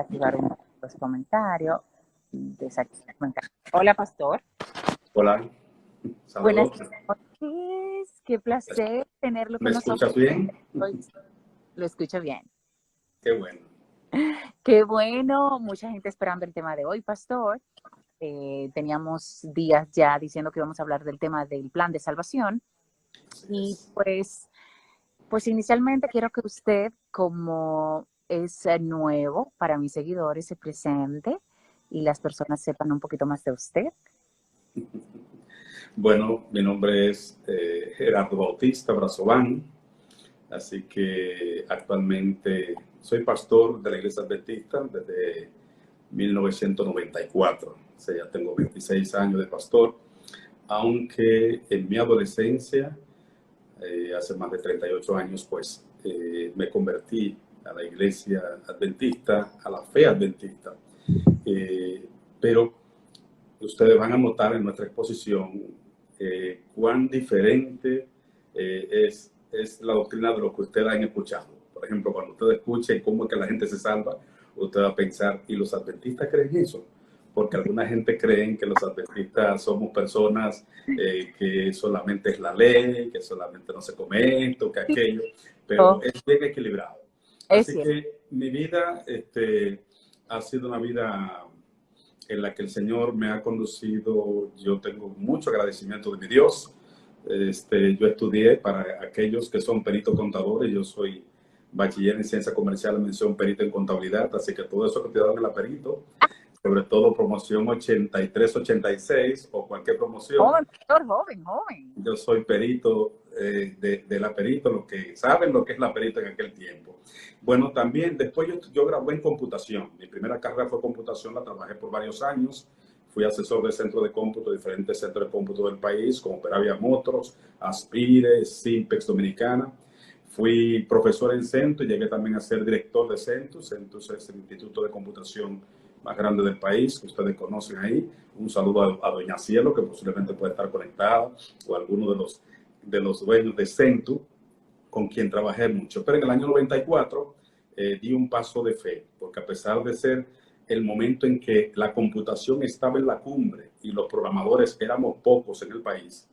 desactivar los comentarios. Desactivar comentarios. Hola, pastor. Hola, Buenas saludos. noches. Qué placer tenerlo ¿Me con nosotros. escuchas bien? Lo escucho bien. Qué bueno. Qué bueno. Mucha gente esperando el tema de hoy, pastor. Teníamos días ya diciendo que íbamos a hablar del tema del plan de salvación. Así Y es. pues inicialmente quiero que usted, como es nuevo para mis seguidores, se presente y las personas sepan un poquito más de usted. Bueno, mi nombre es Gerardo Bautista Brazován, así que actualmente soy pastor de la Iglesia Adventista desde 1994. O sea, ya tengo 26 años de pastor, aunque en mi adolescencia, hace más de 38 años, pues me convertí a la Iglesia Adventista, a la fe adventista. Pero ustedes van a notar en nuestra exposición cuán diferente es la doctrina de lo que ustedes han escuchado. Por ejemplo, cuando ustedes escuchen cómo es que la gente se salva, usted va a pensar, ¿y los adventistas creen eso? Porque alguna gente cree que los adventistas somos personas que solamente es la ley, que solamente no se come esto, que aquello, pero Oh, es bien equilibrado. es Así cierto. que mi vida ha sido una vida en la que el Señor me ha conducido. Yo tengo mucho agradecimiento de mi Dios. Yo estudié, para aquellos que son peritos contadores, yo soy bachiller en ciencia comercial, mención perito en contabilidad, así que todo eso que te dan en la perito, sobre todo promoción 83, 86 o cualquier promoción, Joven, pastor, joven, joven. yo soy perito de la perito, los que saben lo que es la perito en aquel tiempo. Bueno, también después yo gradué en computación. Mi primera carrera fue computación, la trabajé por varios años. Fui asesor de centro de cómputo, diferentes centros de cómputo del país, como Peravia Motors, Aspire, Simpex Dominicana. Fui profesor en Centus y llegué también a ser director de Centus. Centus es el instituto de computación más grande del país, que ustedes conocen ahí. Un saludo a doña Cielo, que posiblemente puede estar conectada, o a alguno de los dueños de Centus, con quien trabajé mucho. Pero en el año 94 di un paso de fe, porque a pesar de ser el momento en que la computación estaba en la cumbre y los programadores éramos pocos en el país,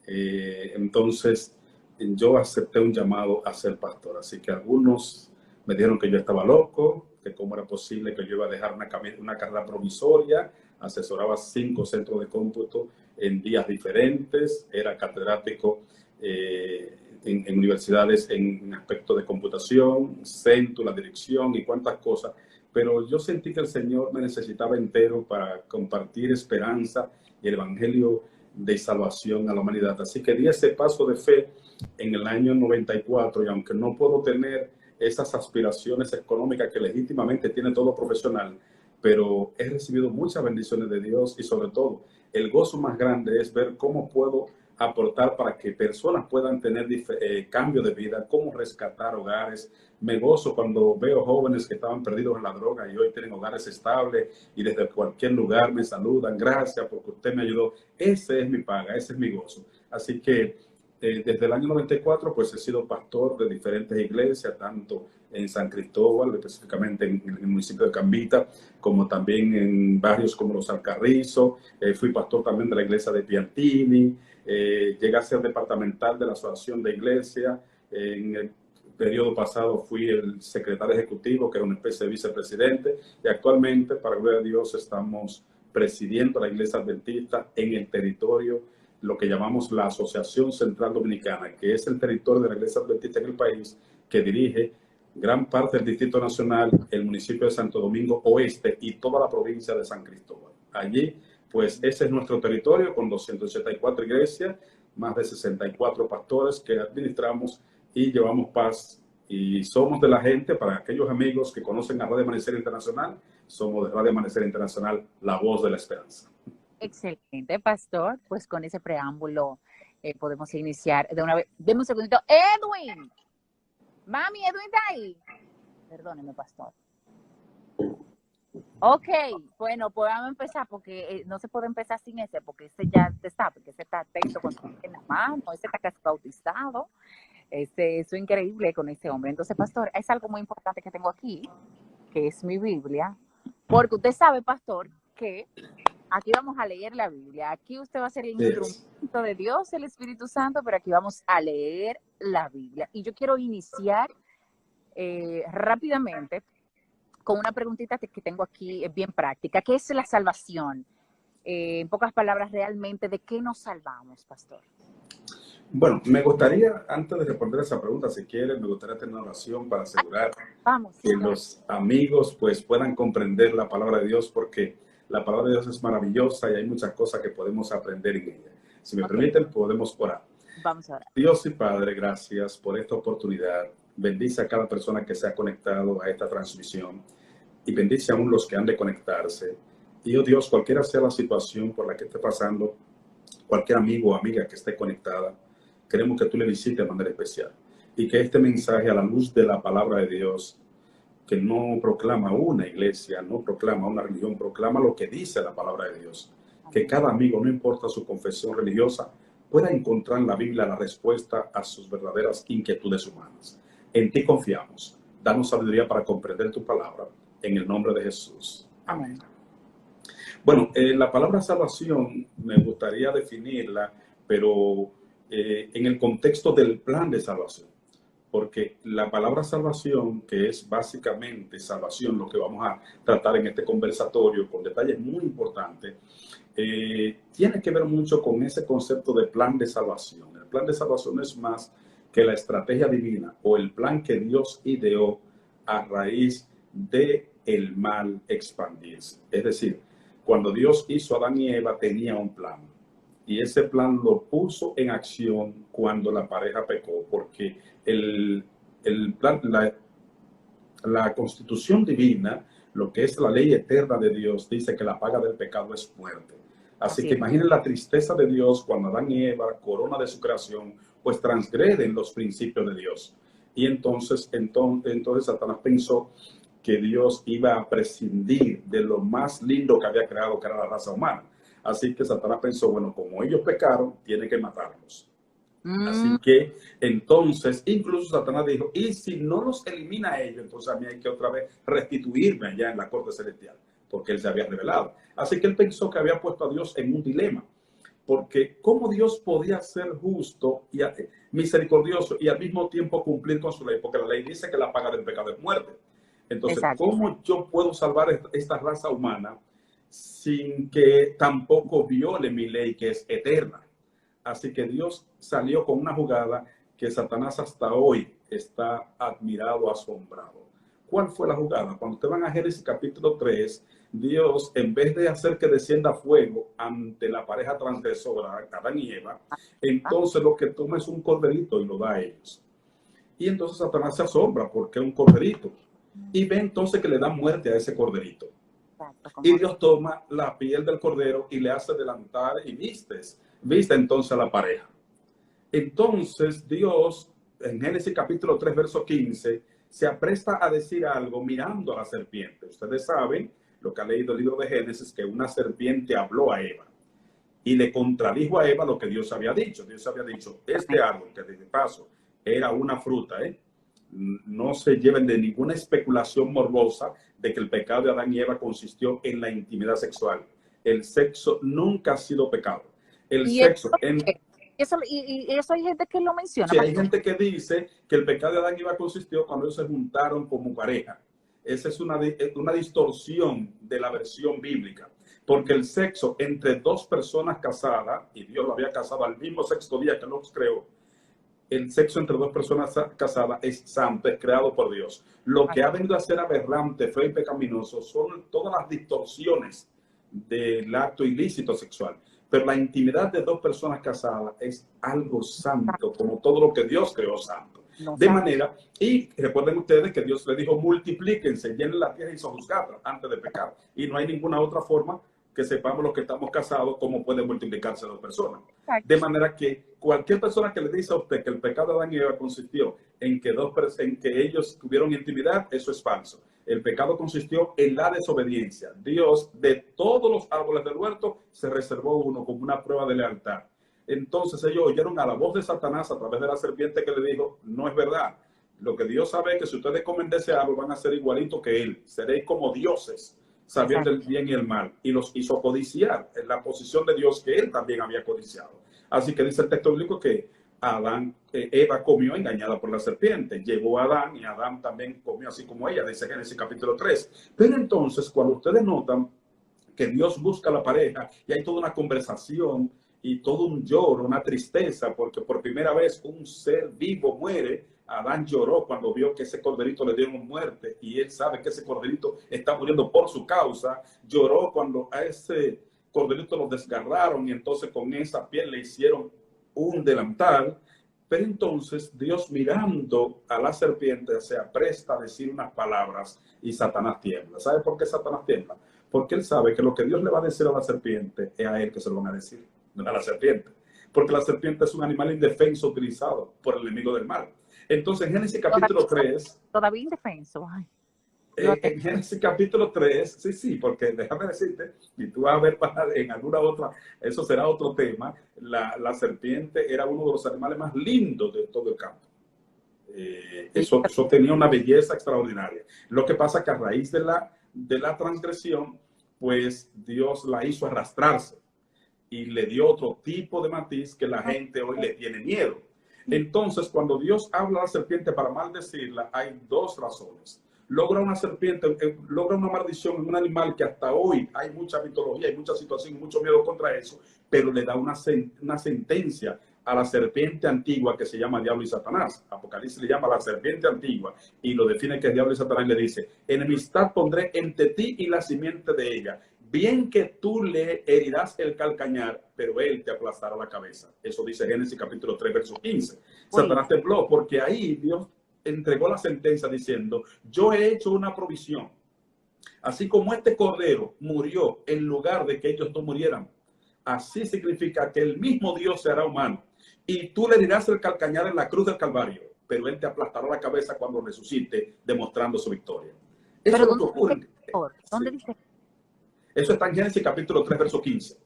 entonces yo acepté un llamado a ser pastor. Así que algunos me dijeron que yo estaba loco, que cómo era posible que yo iba a dejar una carrera provisoria. Asesoraba 5 centros de cómputo en días diferentes, era catedrático en universidades en aspecto de computación, centro, la dirección y cuantas cosas, pero yo sentí que el Señor me necesitaba entero para compartir esperanza y el evangelio de salvación a la humanidad. Así que di ese paso de fe en el año 94 y aunque no puedo tener esas aspiraciones económicas que legítimamente tiene todo profesional, pero he recibido muchas bendiciones de Dios y sobre todo el gozo más grande es ver cómo puedo aportar para que personas puedan tener cambio de vida, cómo rescatar hogares. Me gozo cuando veo jóvenes que estaban perdidos en la droga y hoy tienen hogares estables y desde cualquier lugar me saludan. Gracias porque usted me ayudó. Ese es mi paga, ese es mi gozo. Así que desde el año 94 pues he sido pastor de diferentes iglesias, tanto en San Cristóbal, específicamente en el municipio de Cambita, como también en barrios como Los Alcarrizos. Fui pastor también de la iglesia de Piantini. Llegué a ser departamental de la Asociación de Iglesias. En el periodo pasado fui el secretario ejecutivo, que era una especie de vicepresidente, y actualmente, para gloria de Dios, estamos presidiendo la Iglesia Adventista en el territorio, lo que llamamos la Asociación Central Dominicana, que es el territorio de la Iglesia Adventista en el país, que dirige gran parte del Distrito Nacional, el municipio de Santo Domingo Oeste y toda la provincia de San Cristóbal. Allí, pues ese es nuestro territorio con 284 iglesias, más de 64 pastores que administramos y llevamos paz. Y somos de la gente, para aquellos amigos que conocen a Radio Amanecer Internacional, somos de Radio Amanecer Internacional, la voz de la esperanza. Excelente, pastor. Pues con ese preámbulo podemos iniciar de una vez. Deme un segundito. Edwin. Mami, Edwin está ahí. Perdóneme, pastor. Ok, bueno, pues vamos a empezar porque no se puede empezar sin ese, porque ese ya está, porque ese está atento con en la mano, ese está casi bautizado. Eso es increíble con ese hombre. Entonces, pastor, es algo muy importante que tengo aquí. que es mi Biblia, porque usted sabe, pastor, que aquí vamos a leer la Biblia. Aquí usted va a ser el instrumento de Dios, el Espíritu Santo, pero aquí vamos a leer la Biblia. Y yo quiero iniciar rápidamente con una preguntita que tengo aquí bien práctica. ¿Qué es la salvación? En pocas palabras, realmente, ¿de qué nos salvamos, pastor? Bueno, me gustaría, antes de responder esa pregunta, si quieren, me gustaría tener una oración para asegurar que los amigos pues puedan comprender la palabra de Dios, porque la palabra de Dios es maravillosa y hay muchas cosas que podemos aprender en ella. Si me permiten, podemos orar. Vamos a orar. Dios y Padre, gracias por esta oportunidad. Bendice a cada persona que se ha conectado a esta transmisión y bendice aún los que han de conectarse. Y, oh Dios, cualquiera sea la situación por la que esté pasando, cualquier amigo o amiga que esté conectada, queremos que tú le visites de manera especial y que este mensaje, a la luz de la palabra de Dios, que no proclama una iglesia, no proclama una religión, proclama lo que dice la palabra de Dios. Que cada amigo, no importa su confesión religiosa, pueda encontrar en la Biblia la respuesta a sus verdaderas inquietudes humanas. En ti confiamos. Danos sabiduría para comprender tu palabra. En el nombre de Jesús. Amén. Bueno, la palabra salvación me gustaría definirla, pero en el contexto del plan de salvación. Porque la palabra salvación, que es básicamente salvación, lo que vamos a tratar en este conversatorio con detalles muy importantes, tiene que ver mucho con ese concepto de plan de salvación. El plan de salvación es más que la estrategia divina o el plan que Dios ideó a raíz de el mal expandirse. Es decir, cuando Dios hizo a Adán y Eva tenía un plan. Y ese plan lo puso en acción cuando la pareja pecó, porque el plan, la constitución divina, lo que es la ley eterna de Dios, dice que la paga del pecado es muerte. Así que imaginen la tristeza de Dios cuando Adán y Eva, corona de su creación, pues transgreden los principios de Dios. Y entonces Satanás pensó que Dios iba a prescindir de lo más lindo que había creado, que era la raza humana. Así que Satanás pensó, bueno, como ellos pecaron, tiene que matarlos. Así que entonces, incluso Satanás dijo, y si no los elimina a ellos, entonces a mí hay que otra vez restituirme allá en la corte celestial, porque él se había revelado. Así que él pensó que había puesto a Dios en un dilema, porque ¿cómo Dios podía ser justo y misericordioso y al mismo tiempo cumplir con su ley? Porque la ley dice que la paga del pecado es muerte. Entonces, ¿cómo yo puedo salvar esta raza humana sin que tampoco viole mi ley, que es eterna? Así que Dios salió con una jugada que Satanás hasta hoy está admirado, asombrado. ¿Cuál fue la jugada? Cuando ustedes van a Génesis capítulo 3, Dios, en vez de hacer que descienda fuego ante la pareja transgresora, Adán y Eva, entonces lo que toma es un corderito y lo da a ellos. Y entonces Satanás se asombra porque es un corderito. Y ve entonces que le da muerte a ese corderito. Y Dios toma la piel del cordero y le hace delantar y viste entonces a la pareja. Entonces Dios, en Génesis capítulo 3, verso 15, se apresta a decir algo mirando a la serpiente. Ustedes saben, lo que ha leído el libro de Génesis, que una serpiente habló a Eva y le contradijo a Eva lo que Dios había dicho. Dios había dicho, este árbol, que de paso era una fruta, no se lleven de ninguna especulación morbosa de que el pecado de Adán y Eva consistió en la intimidad sexual. El sexo nunca ha sido pecado. El sexo... Y eso hay gente que lo menciona. Sí, hay gente que dice que el pecado de Adán y Eva consistió cuando ellos se juntaron como pareja. Esa es una distorsión de la versión bíblica. Porque el sexo entre dos personas casadas, y Dios lo había casado al mismo sexto día que los creó, el sexo entre dos personas casadas es santo, es creado por Dios. Lo que ha venido a ser aberrante, feo y pecaminoso son todas las distorsiones del acto ilícito sexual. Pero la intimidad de dos personas casadas es algo santo, como todo lo que Dios creó santo. De manera, y recuerden ustedes que Dios le dijo, multiplíquense, llenen la tierra y sojuzgadla antes de pecar. Y no hay ninguna otra forma que sepamos los que estamos casados cómo pueden multiplicarse dos personas. De manera que cualquier persona que le dice a usted que el pecado de Adán y Eva consistió en que ellos tuvieron intimidad, eso es falso. El pecado consistió en la desobediencia. Dios, de todos los árboles del huerto, se reservó uno como una prueba de lealtad. Entonces ellos oyeron a la voz de Satanás a través de la serpiente que le dijo, no es verdad. Lo que Dios sabe es que si ustedes comen de ese árbol van a ser igualitos que Él. Seréis como dioses, sabiendo el bien y el mal. Y los hizo codiciar en la posición de Dios que Él también había codiciado. Así que dice el texto bíblico que Eva comió engañada por la serpiente. Llegó a Adán y Adán también comió así como ella, dice Génesis capítulo 3. Pero entonces, cuando ustedes notan que Dios busca a la pareja y hay toda una conversación y todo un lloro, una tristeza, porque por primera vez un ser vivo muere. Adán lloró cuando vio que ese corderito le dieron muerte y él sabe que ese corderito está muriendo por su causa. Lloró cuando a ese corderito lo desgarraron y entonces con esa piel le hicieron un delantal. Pero entonces Dios, mirando a la serpiente, se apresta a decir unas palabras y Satanás tiembla. ¿Sabe por qué Satanás tiembla? Porque él sabe que lo que Dios le va a decir a la serpiente es a él que se lo van a decir, no a la serpiente. Porque la serpiente es un animal indefenso utilizado por el enemigo del mal. Entonces, en Génesis capítulo 3... Todavía indefenso. Ay, en Génesis capítulo 3, sí, porque déjame decirte, y tú vas a ver en alguna otra, eso será otro tema, la serpiente era uno de los animales más lindos de todo el campo. Eso tenía una belleza extraordinaria. Lo que pasa es que a raíz de la transgresión, pues Dios la hizo arrastrarse y le dio otro tipo de matiz que la gente hoy le tiene miedo. Entonces, cuando Dios habla a la serpiente para maldecirla, hay dos razones. Logra una serpiente, logra una maldición en un animal que hasta hoy hay mucha mitología, hay mucha situación y mucho miedo contra eso, pero le da una sentencia a la serpiente antigua que se llama Diablo y Satanás. Apocalipsis le llama la serpiente antigua y lo define que es Diablo y Satanás y le dice: enemistad pondré entre ti y la simiente de ella. Bien que tú le herirás el calcañar, pero él te aplastará la cabeza. Eso dice Génesis capítulo 3, verso 15. Uy. Satanás tembló porque ahí Dios entregó la sentencia diciendo: yo he hecho una provisión. Así como este cordero murió en lugar de que ellos no murieran, así significa que el mismo Dios se hará humano. Y tú le herirás el calcañar en la cruz del Calvario, pero él te aplastará la cabeza cuando resucite, demostrando su victoria. Eso es lo que ocurre. ¿Dónde dice? Eso está en Génesis capítulo 3, verso 15.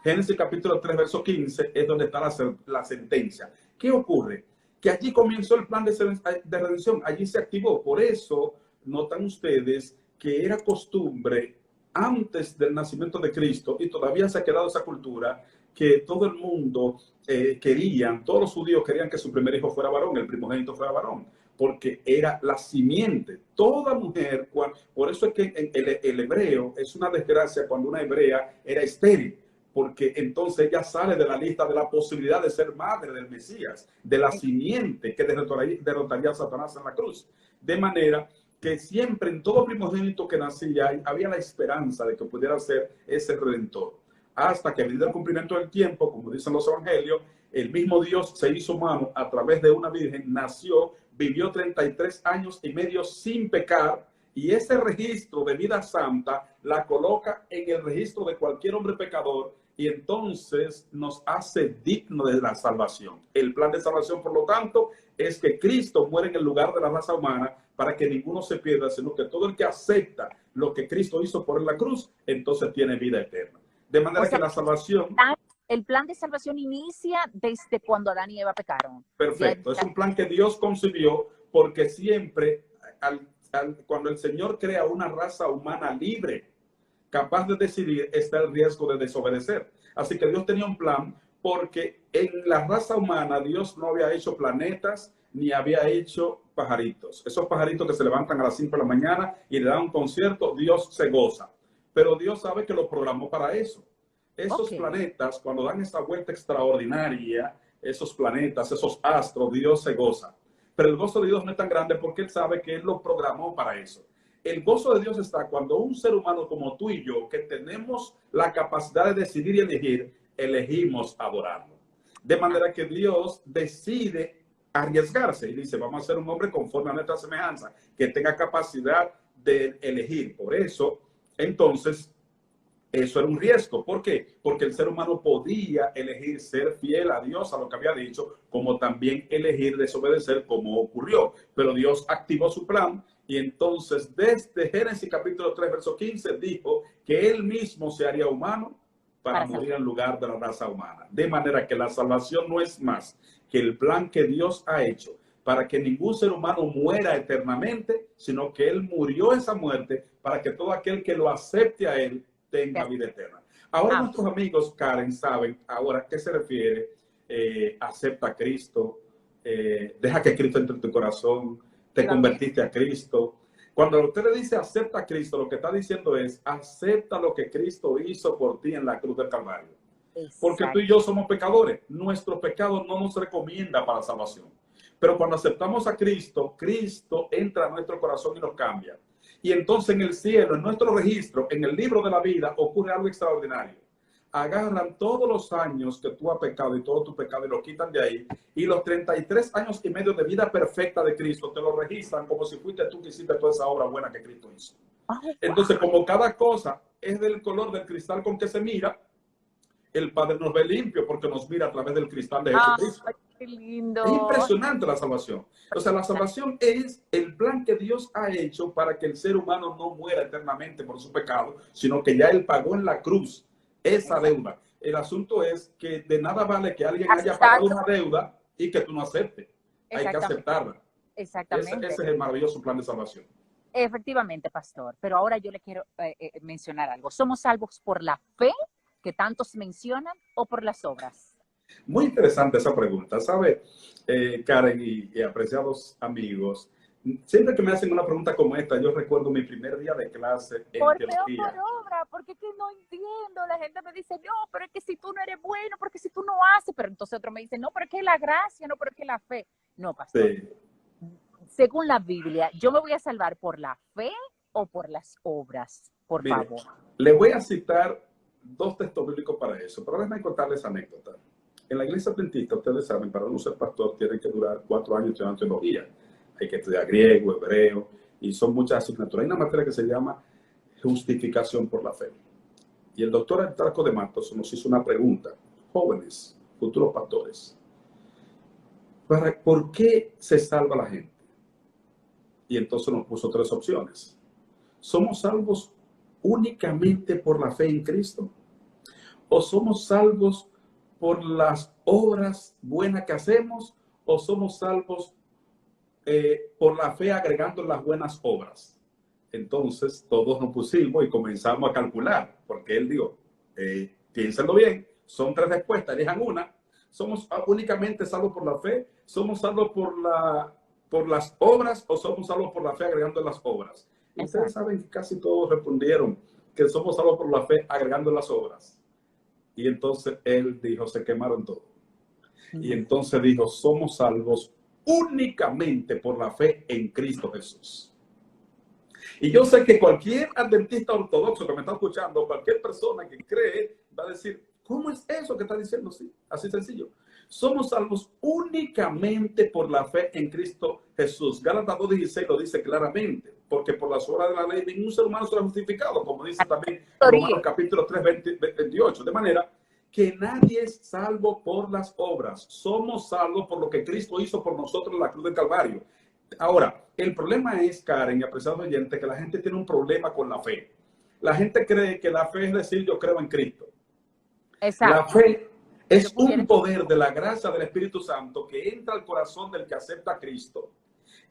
Génesis capítulo 3, verso 15 es donde está la sentencia. ¿Qué ocurre? Que allí comenzó el plan de redención. Allí se activó. Por eso notan ustedes que era costumbre antes del nacimiento de Cristo, y todavía se ha quedado esa cultura, que todo el mundo todos los judíos querían que su primer hijo fuera varón, el primogénito fuera varón, porque era la simiente. Toda mujer, por eso es que el hebreo es una desgracia cuando una hebrea era estéril, porque entonces ella sale de la lista de la posibilidad de ser madre del Mesías, de la simiente que derrotaría a Satanás en la cruz. De manera que siempre en todo primogénito que nacía había la esperanza de que pudiera ser ese redentor. Hasta que a medida del cumplimiento del tiempo, como dicen los evangelios, el mismo Dios se hizo humano a través de una virgen, nació, vivió 33 años y medio sin pecar, y ese registro de vida santa la coloca en el registro de cualquier hombre pecador, y entonces nos hace digno de la salvación. El plan de salvación, por lo tanto, es que Cristo muere en el lugar de la raza humana para que ninguno se pierda, sino que todo el que acepta lo que Cristo hizo por la cruz, entonces tiene vida eterna. De manera que la salvación... El plan de salvación inicia desde cuando Adán y Eva pecaron. Perfecto. Es un plan que Dios concibió porque siempre, cuando el Señor crea una raza humana libre, capaz de decidir, está el riesgo de desobedecer. Así que Dios tenía un plan porque en la raza humana Dios no había hecho planetas ni había hecho pajaritos. Esos pajaritos que se levantan a las 5 de la mañana y le dan un concierto, Dios se goza. Pero Dios sabe que lo programó para eso. Esos planetas, cuando dan esta vuelta extraordinaria, esos planetas, esos astros, Dios se goza. Pero el gozo de Dios no es tan grande porque Él sabe que Él lo programó para eso. El gozo de Dios está cuando un ser humano como tú y yo, que tenemos la capacidad de decidir y elegir, elegimos adorarlo. De manera que Dios decide arriesgarse y dice: vamos a ser un hombre conforme a nuestra semejanza, que tenga capacidad de elegir. Por eso, entonces, eso era un riesgo. ¿Por qué? Porque el ser humano podía elegir ser fiel a Dios, a lo que había dicho, como también elegir desobedecer, como ocurrió. Pero Dios activó su plan. Y entonces, desde Génesis capítulo 3, verso 15, dijo que Él mismo se haría humano para morir en lugar de la raza humana. De manera que la salvación no es más que el plan que Dios ha hecho para que ningún ser humano muera eternamente, sino que Él murió esa muerte para que todo aquel que lo acepte a Él tenga vida eterna. Ahora nuestros amigos, Karen, saben ahora a qué se refiere acepta a Cristo, deja que Cristo entre en tu corazón, te convertiste a Cristo. Cuando usted le dice acepta a Cristo, lo que está diciendo es acepta lo que Cristo hizo por ti en la cruz del Calvario. Porque tú y yo somos pecadores. Nuestro pecado no nos recomienda para la salvación. Pero cuando aceptamos a Cristo, Cristo entra a nuestro corazón y nos cambia. Y entonces en el cielo, en nuestro registro, en el libro de la vida, ocurre algo extraordinario. Agarran todos los años que tú has pecado y todo tu pecado y lo quitan de ahí. Y los 33 años y medio de vida perfecta de Cristo te lo registran como si fuiste tú que hiciste toda esa obra buena que Cristo hizo. Entonces, como cada cosa es del color del cristal con que se mira, el Padre nos ve limpio porque nos mira a través del cristal de Jesucristo. ¡Qué lindo! Es impresionante la salvación. O sea, la salvación es el plan que Dios ha hecho para que el ser humano no muera eternamente por su pecado, sino que ya Él pagó en la cruz esa deuda. El asunto es que de nada vale que alguien haya pagado una deuda y que tú no aceptes. Hay que aceptarla. Exactamente. Ese es el maravilloso plan de salvación. Efectivamente, pastor. Pero ahora yo le quiero mencionar algo. ¿Somos salvos por la fe que tantos mencionan o por las obras? Muy interesante esa pregunta. ¿Sabe, Karen y apreciados amigos? Siempre que me hacen una pregunta como esta, yo recuerdo mi primer día de clase en por teología. Fe o por obra, porque es que no entiendo. La gente me dice, no, pero es que si tú no eres bueno, porque si tú no haces, pero entonces otro me dice, no, pero es que la gracia, no, pero es que la fe. No, pastor. Sí. Según la Biblia, ¿yo me voy a salvar por la fe o por las obras? Por favor. Le voy a citar 2 textos bíblicos para eso, pero déjenme contarles anécdota. En la iglesia adventista, ustedes saben, para uno ser pastor tiene que durar 4 años estudiando teología. Hay que estudiar griego, hebreo, y son muchas asignaturas. Hay una materia que se llama justificación por la fe. Y el doctor Aristarco de Matos nos hizo una pregunta. Jóvenes, futuros pastores, ¿por qué se salva la gente? Y entonces nos puso 3 opciones. ¿Somos salvos únicamente por la fe en Cristo? ¿O somos salvos por las obras buenas que hacemos? ¿O somos salvos por la fe agregando las buenas obras? Entonces todos nos pusimos y comenzamos a calcular, porque él dijo, piénsenlo bien, son 3 respuestas, elijan una. ¿Somos únicamente salvos por la fe? ¿Somos salvos por las obras o somos salvos por la fe agregando las obras? Y ustedes saben que casi todos respondieron que somos salvos por la fe agregando las obras. Y entonces él dijo, se quemaron todos. Y entonces dijo, somos salvos únicamente por la fe en Cristo Jesús. Y yo sé que cualquier adventista ortodoxo que me está escuchando, cualquier persona que cree, va a decir, ¿cómo es eso que está diciendo? Sí, así sencillo. Somos salvos únicamente por la fe en Cristo Jesús. Gálatas 2:16 lo dice claramente, porque por las obras de la ley ningún ser humano será justificado, como dice también Romanos capítulo 3, 28. De manera que nadie es salvo por las obras. Somos salvos por lo que Cristo hizo por nosotros en la cruz del Calvario. Ahora, el problema es, Karen y apreciado oyente, que la gente tiene un problema con la fe. La gente cree que la fe es decir, yo creo en Cristo. Exacto. La fe es un poder de la gracia del Espíritu Santo que entra al corazón del que acepta a Cristo.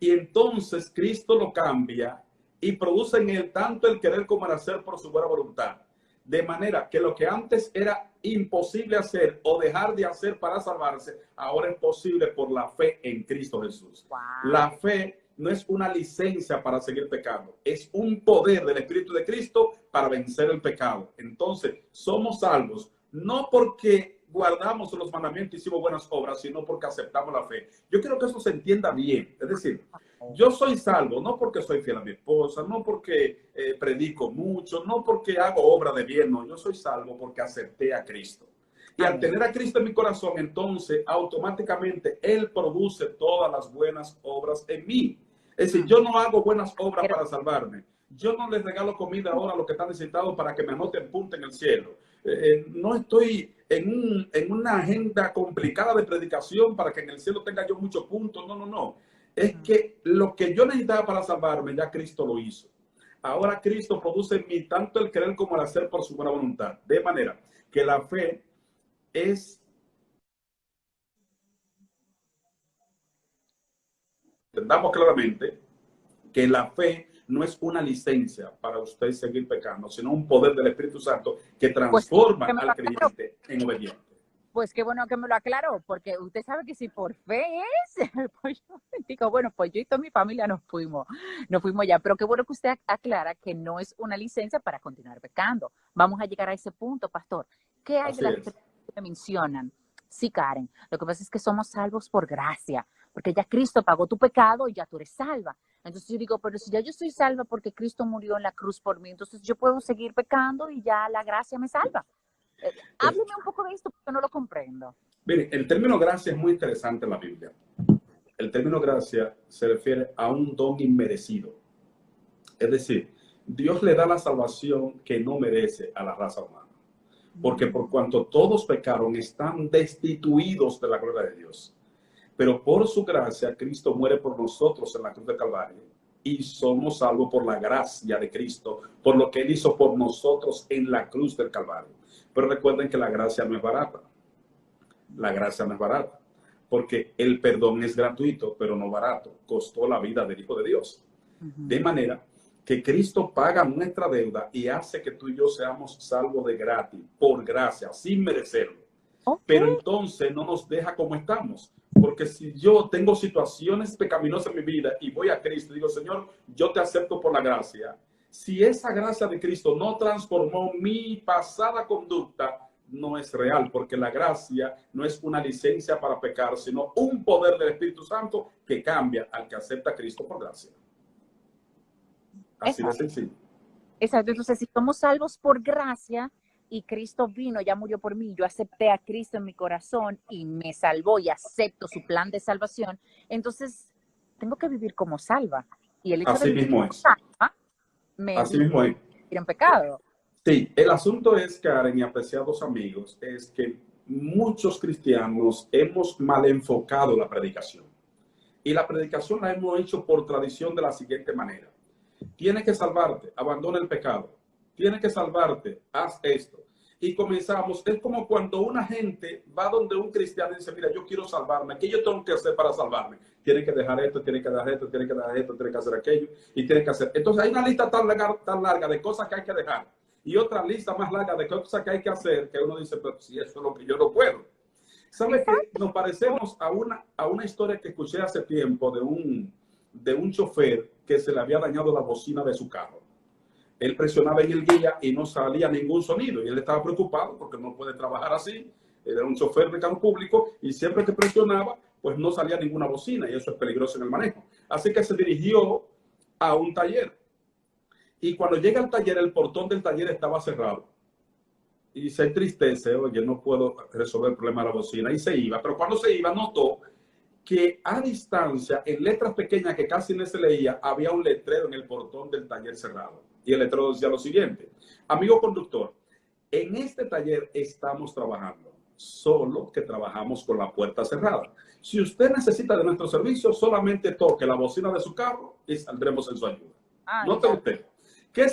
Y entonces Cristo lo cambia y produce en él tanto el querer como el hacer por su buena voluntad. De manera que lo que antes era imposible hacer o dejar de hacer para salvarse, ahora es posible por la fe en Cristo Jesús. Wow. La fe no es una licencia para seguir pecando, es un poder del Espíritu de Cristo para vencer el pecado. Entonces, somos salvos no porque guardamos los mandamientos y hicimos buenas obras, sino porque aceptamos la fe. Yo quiero que eso se entienda bien. Es decir, yo soy salvo no porque soy fiel a mi esposa, no porque predico mucho, no porque hago obra de bien, no. Yo soy salvo porque acepté a Cristo. Y al tener a Cristo en mi corazón, entonces automáticamente Él produce todas las buenas obras en mí. Es decir, yo no hago buenas obras para salvarme. Yo no les regalo comida ahora a los que están necesitados para que me anoten punto en el cielo. No estoy en una agenda complicada de predicación para que en el cielo tenga yo muchos puntos. No, no, no. Es que lo que yo necesitaba para salvarme, ya Cristo lo hizo. Ahora Cristo produce en mí tanto el querer como el hacer por su buena voluntad. De manera que la fe es entendamos claramente que la fe no es una licencia para usted seguir pecando, sino un poder del Espíritu Santo que transforma al creyente en obediente. Pues qué bueno que me lo aclaró, porque usted sabe que si por fe es, pues yo digo, bueno, pues yo y toda mi familia nos fuimos ya, pero qué bueno que usted aclara que no es una licencia para continuar pecando. Vamos a llegar a ese punto, pastor. ¿Qué hay de las que me mencionan? Sí, Karen, lo que pasa es que somos salvos por gracia, porque ya Cristo pagó tu pecado y ya tú eres salva. Entonces yo digo, pero si ya yo soy salva porque Cristo murió en la cruz por mí, entonces yo puedo seguir pecando y ya la gracia me salva. Hábleme un poco de esto porque no lo comprendo. Mire, el término gracia es muy interesante en la Biblia. El término gracia se refiere a un don inmerecido. Es decir, Dios le da la salvación que no merece a la raza humana. Porque por cuanto todos pecaron, están destituidos de la gloria de Dios. Pero por su gracia, Cristo muere por nosotros en la cruz de Calvario. Y somos salvos por la gracia de Cristo, por lo que Él hizo por nosotros en la cruz del Calvario. Pero recuerden que la gracia no es barata. La gracia no es barata. Porque el perdón es gratuito, pero no barato. Costó la vida del Hijo de Dios. De manera que Cristo paga nuestra deuda y hace que tú y yo seamos salvos de gratis, por gracia, sin merecerlo. Pero entonces no nos deja como estamos. Porque si yo tengo situaciones pecaminosas en mi vida y voy a Cristo y digo, Señor, yo te acepto por la gracia. Si esa gracia de Cristo no transformó mi pasada conducta, no es real, porque la gracia no es una licencia para pecar, sino un poder del Espíritu Santo que cambia al que acepta a Cristo por gracia. Así de sencillo. Exacto. Entonces, si somos salvos por gracia y Cristo vino, ya murió por mí, yo acepté a Cristo en mi corazón y me salvó y acepto su plan de salvación, entonces tengo que vivir como salva. Y el hecho así de vivir mismo como es. salva me así mismo es. vivir en pecado. Sí, el asunto es, Karen y apreciados amigos, es que muchos cristianos hemos mal enfocado la predicación. Y la predicación la hemos hecho por tradición de la siguiente manera. Tienes que salvarte, abandona el pecado. Tienes que salvarte, haz esto. Y comenzamos, es como cuando una gente va donde un cristiano y dice, mira, yo quiero salvarme, ¿qué yo tengo que hacer para salvarme? Tiene que dejar esto, tiene que dejar esto, tiene que dejar esto, tiene que hacer aquello, y tiene que hacer. Entonces hay una lista tan larga de cosas que hay que dejar, y otra lista más larga de cosas que hay que hacer, que uno dice, pero si eso es lo que yo no puedo. ¿Sabe qué? Nos parecemos a una historia que escuché hace tiempo de un chofer que se le había dañado la bocina de su carro. Él presionaba en el guía y no salía ningún sonido. Y él estaba preocupado porque no puede trabajar así. Él era un chofer de carro público y siempre que presionaba, pues no salía ninguna bocina y eso es peligroso en el manejo. Así que se dirigió a un taller. Y cuando llega al taller, el portón del taller estaba cerrado. Y se entristece, oye, no puedo resolver el problema de la bocina. Y se iba. Pero cuando se iba, notó que a distancia, en letras pequeñas que casi no se leía, había un letrero en el portón del taller cerrado. Y el letrero decía lo siguiente: amigo conductor, en este taller estamos trabajando, solo que trabajamos con la puerta cerrada. Si usted necesita de nuestro servicio, solamente toque la bocina de su carro y saldremos en su ayuda. Note usted, ¿qué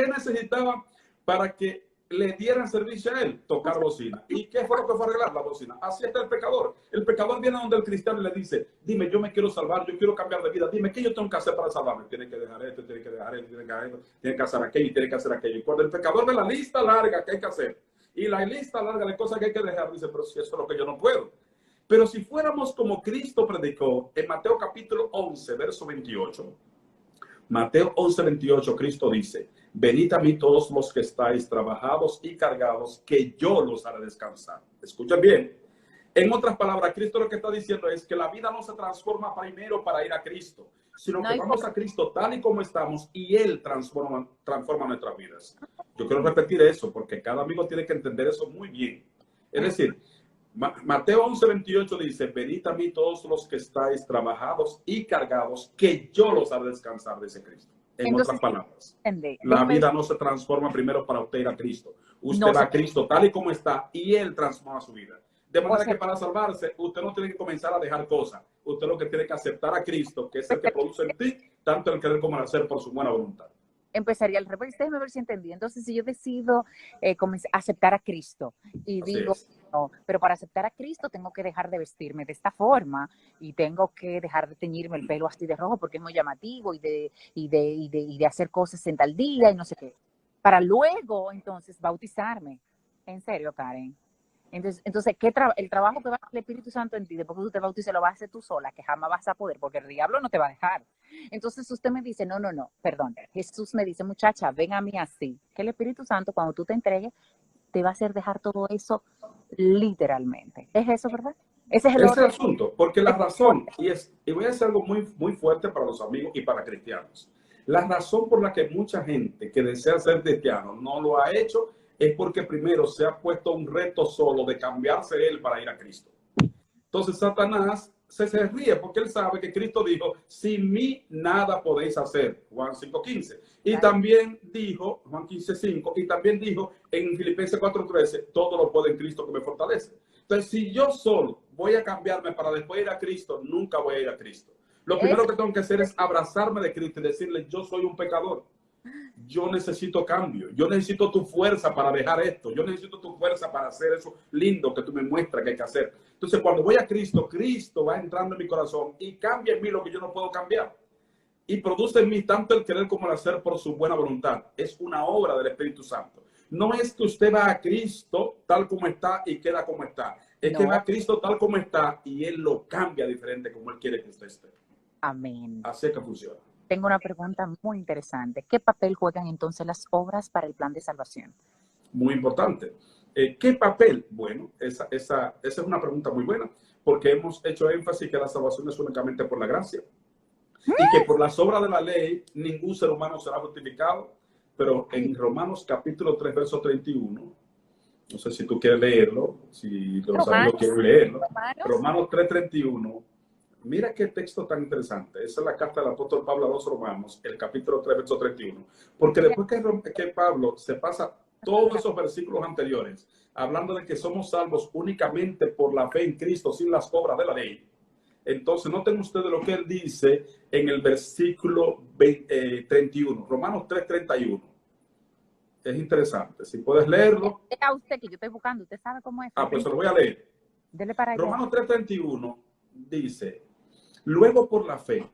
necesitaba para que le dieran servicio a él? Tocar bocina. ¿Y qué fue lo que fue a arreglar? La bocina. Así está el pecador. El pecador viene donde el cristiano y le dice, dime, yo me quiero salvar, yo quiero cambiar de vida, dime, ¿qué yo tengo que hacer para salvarme? Tiene que dejar esto, tiene que dejar esto, tiene que dejar esto, tiene que hacer aquello, tiene que hacer aquello. Y cuando el pecador ve la lista larga que hay que hacer y la lista larga de cosas que hay que dejar, dice, pero si eso es lo que yo no puedo. Pero si fuéramos como Cristo predicó en Mateo capítulo 11, verso 28, Mateo 11, 28, Cristo dice, venid a mí todos los que estáis trabajados y cargados, que yo los haré descansar. Escuchen bien. En otras palabras, Cristo lo que está diciendo es que la vida no se transforma primero para ir a Cristo, sino que vamos a Cristo tal y como estamos y Él transforma nuestras vidas. Yo quiero repetir eso porque cada amigo tiene que entender eso muy bien. Es decir, Mateo 11, 28 dice, venid a mí todos los que estáis trabajados y cargados, que yo los haré descansar, dice Cristo. Entonces, otras palabras, la vida no se transforma primero para usted ir a Cristo. Usted va a Cristo tal y como está y Él transforma su vida. De manera que para salvarse, usted no tiene que comenzar a dejar cosas. Usted lo que tiene que aceptar a Cristo, que es el que produce en ti, tanto el querer como el hacer por su buena voluntad. empezaría al revés. Déjeme ver si entendí. Entonces, si yo decido aceptar a Cristo y Así digo, es. no, pero para aceptar a Cristo tengo que dejar de vestirme de esta forma y tengo que dejar de teñirme el pelo así de rojo porque es muy llamativo y de hacer cosas en tal día y no sé qué. Para luego, entonces, bautizarme. En serio, Karen. Entonces el trabajo que va a hacer el Espíritu Santo en ti, después que tú te bautices, lo vas a hacer tú sola, que jamás vas a poder, porque el diablo no te va a dejar. Entonces usted me dice, no, perdón. Jesús me dice, muchacha, ven a mí así. Que el Espíritu Santo, cuando tú te entregues, te va a hacer dejar todo eso literalmente. ¿Es eso, verdad? Ese es el Ese es el orden. asunto, porque la razón, y voy a decir algo muy, muy fuerte para los amigos y para cristianos. La razón por la que mucha gente que desea ser cristiano no lo ha hecho es porque primero se ha puesto un reto solo de cambiarse él para ir a Cristo. Entonces Satanás se ríe porque él sabe que Cristo dijo, sin mí nada podéis hacer, Juan 5:15. Y también dijo, Juan 15:5, y también dijo en Filipenses 4:13, todo lo puedo en Cristo que me fortalece. Entonces, si yo solo voy a cambiarme para después ir a Cristo, nunca voy a ir a Cristo. Lo primero que tengo que hacer es abrazarme de Cristo y decirle, yo soy un pecador. Yo necesito cambio, yo necesito tu fuerza para dejar esto, yo necesito tu fuerza para hacer eso lindo que tú me muestras que hay que hacer. Entonces, cuando voy a Cristo, Cristo va entrando en mi corazón y cambia en mí lo que yo no puedo cambiar. Y produce en mí tanto el querer como el hacer por su buena voluntad. Es una obra del Espíritu Santo. No es que usted va a Cristo tal como está y queda como está. Es que va a Cristo tal como está y Él lo cambia diferente como Él quiere que usted esté. Amén. Así es que funciona. Tengo una pregunta muy interesante. ¿Qué papel juegan entonces las obras para el plan de salvación? Muy importante. ¿Qué papel? Bueno, esa es una pregunta muy buena, porque hemos hecho énfasis que la salvación es únicamente por la gracia y que por las obras de la ley ningún ser humano será justificado. Pero en Romanos capítulo 3, verso 31, no sé si tú quieres leerlo, si los amigos quieren leerlo, Romanos 3:31. Mira qué texto tan interesante. Esa es la carta del apóstol Pablo a los Romanos, el capítulo 3, verso 31. Porque después que Pablo se pasa todos esos versículos anteriores, hablando de que somos salvos únicamente por la fe en Cristo, sin las obras de la ley. Entonces, noten ustedes lo que él dice en el versículo 31, Romanos 3:31. Es interesante. Si puedes leerlo. A usted que yo estoy buscando, usted sabe cómo es. Pues se lo voy a leer. Dele para allá. Romanos 3:31 dice, luego por la fe,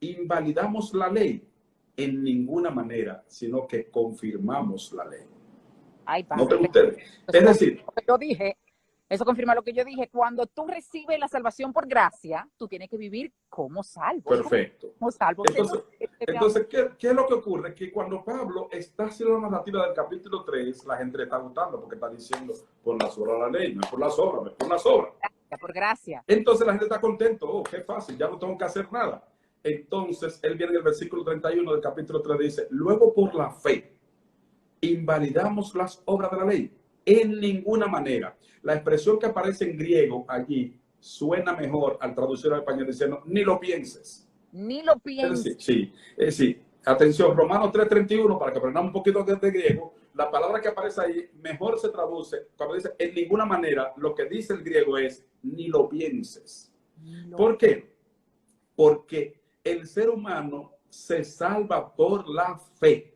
invalidamos la ley en ninguna manera, sino que confirmamos la ley. Ay, Noten ustedes. Es decir, yo dije, eso confirma lo que yo dije. Cuando tú recibes la salvación por gracia, tú tienes que vivir como salvo. Perfecto. Como salvo. Entonces ¿qué es lo que ocurre? Que cuando Pablo está haciendo la narrativa del capítulo 3, la gente le está gustando porque está diciendo por las obras de la ley, no es por las obras, no es por las obras. Por gracia. Entonces la gente está contento, oh, qué fácil, ya no tengo que hacer nada. Entonces él viene en el versículo 31 del capítulo 3, dice, luego por la fe, invalidamos las obras de la ley. En ninguna manera. La expresión que aparece en griego allí suena mejor al traducir al español diciendo, ni lo pienses. Ni lo pienses. Sí. Atención, Romanos 3:31, para que aprendamos un poquito de griego, la palabra que aparece ahí mejor se traduce, cuando dice en ninguna manera, lo que dice el griego es, ni lo pienses. ¿Por qué? Porque el ser humano se salva por la fe,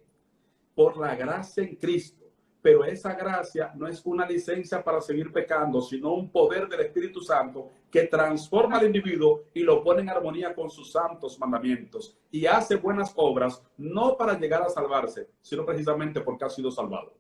por la gracia en Cristo. Pero esa gracia no es una licencia para seguir pecando, sino un poder del Espíritu Santo que transforma al individuo y lo pone en armonía con sus santos mandamientos y hace buenas obras, no para llegar a salvarse, sino precisamente porque ha sido salvado.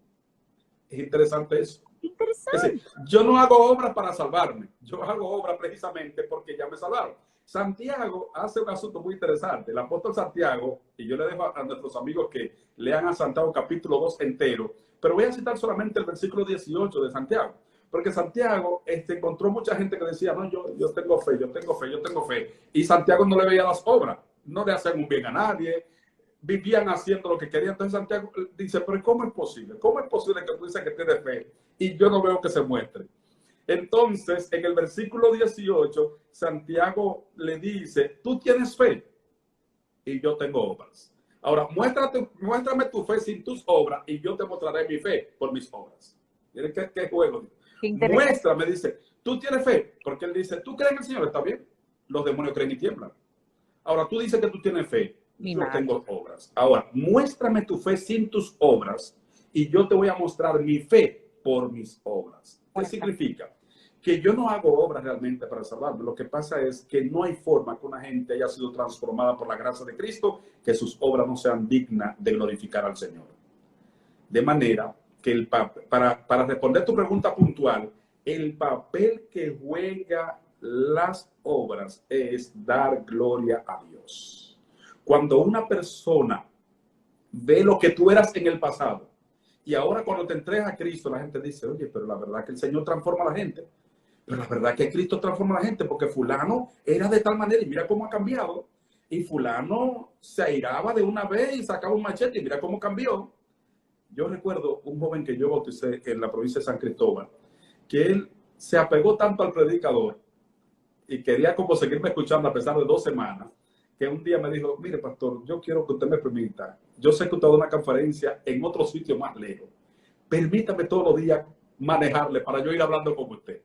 Es interesante eso. Interesante. Es decir, yo no hago obras para salvarme, yo hago obras precisamente porque ya me salvaron. Santiago hace un asunto muy interesante. El apóstol Santiago, y yo le dejo a nuestros amigos que lean a Santiago capítulo 2 entero, pero voy a citar solamente el versículo 18 de Santiago, porque Santiago encontró mucha gente que decía, no, yo tengo fe, y Santiago no le veía las obras, no le hacían un bien a nadie, vivían haciendo lo que querían. Entonces Santiago dice, pero ¿cómo es posible? ¿Cómo es posible que tú dices que tienes fe y yo no veo que se muestre? Entonces, en el versículo 18, Santiago le dice, tú tienes fe y yo tengo obras. Ahora, muéstrame tu fe sin tus obras y yo te mostraré mi fe por mis obras. Miren qué juego. Muéstrame, dice, tú tienes fe, porque él dice, tú crees en el Señor, está bien. Los demonios creen y tiemblan. Ahora, tú dices que tú tienes fe, yo tengo obras. obras. Ahora, muéstrame tu fe sin tus obras y yo te voy a mostrar mi fe por mis obras. ¿Qué significa? Que yo no hago obras realmente para salvarme. Lo que pasa es que no hay forma que una gente haya sido transformada por la gracia de Cristo que sus obras no sean dignas de glorificar al Señor. De manera que para responder tu pregunta puntual, el papel que juega las obras es dar gloria a Dios. Cuando una persona ve lo que tú eras en el pasado y ahora cuando te entregas a Cristo, la gente dice, oye, pero la verdad que el Señor transforma a la gente. Pero la verdad que Cristo transforma a la gente, porque fulano era de tal manera y mira cómo ha cambiado. Y fulano se airaba de una vez y sacaba un machete y mira cómo cambió. Yo recuerdo un joven que yo bauticé en la provincia de San Cristóbal, que él se apegó tanto al predicador y quería como seguirme escuchando a pesar de 2 semanas, que un día me dijo, mire pastor, yo quiero que usted me permita, yo sé que usted da una conferencia en otro sitio más lejos, permítame todos los días manejarle para yo ir hablando con usted.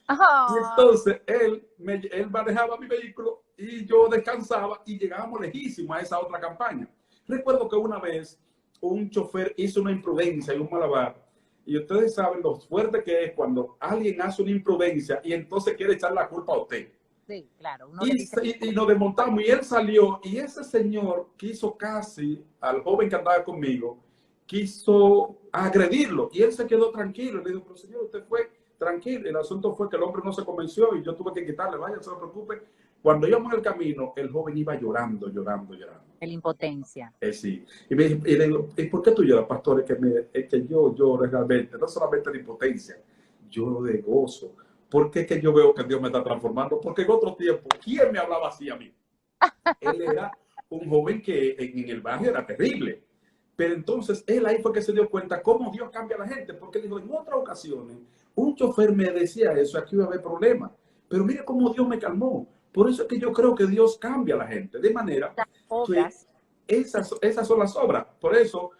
Y entonces él manejaba mi vehículo y yo descansaba y llegábamos lejísimos a esa otra campaña. Recuerdo que una vez un chofer hizo una imprudencia y un malabar, y ustedes saben lo fuerte que es cuando alguien hace una imprudencia y entonces quiere echar la culpa a usted. Sí, claro. Y nos desmontamos y él salió y ese señor quiso casi, al joven que andaba conmigo, quiso agredirlo y él se quedó tranquilo. Le dijo, pero señor, usted fue tranquilo. El asunto fue que el hombre no se convenció y yo tuve que quitarle, vaya, no se preocupe. Cuando íbamos en el camino, el joven iba llorando. La impotencia. Sí. Y le digo, ¿y por qué tú lloras, pastor? Es que yo lloro realmente, no solamente de impotencia, lloro de gozo. ¿Por qué que yo veo que Dios me está transformando? Porque en otro tiempo, ¿quién me hablaba así a mí? Él era un joven que en el barrio era terrible. Pero entonces él ahí fue que se dio cuenta cómo Dios cambia a la gente. Porque dijo, en otras ocasiones, un chofer me decía eso, aquí iba a haber problemas. Pero mire cómo Dios me calmó. Por eso es que yo creo que Dios cambia a la gente. De manera que esas son las obras. Por eso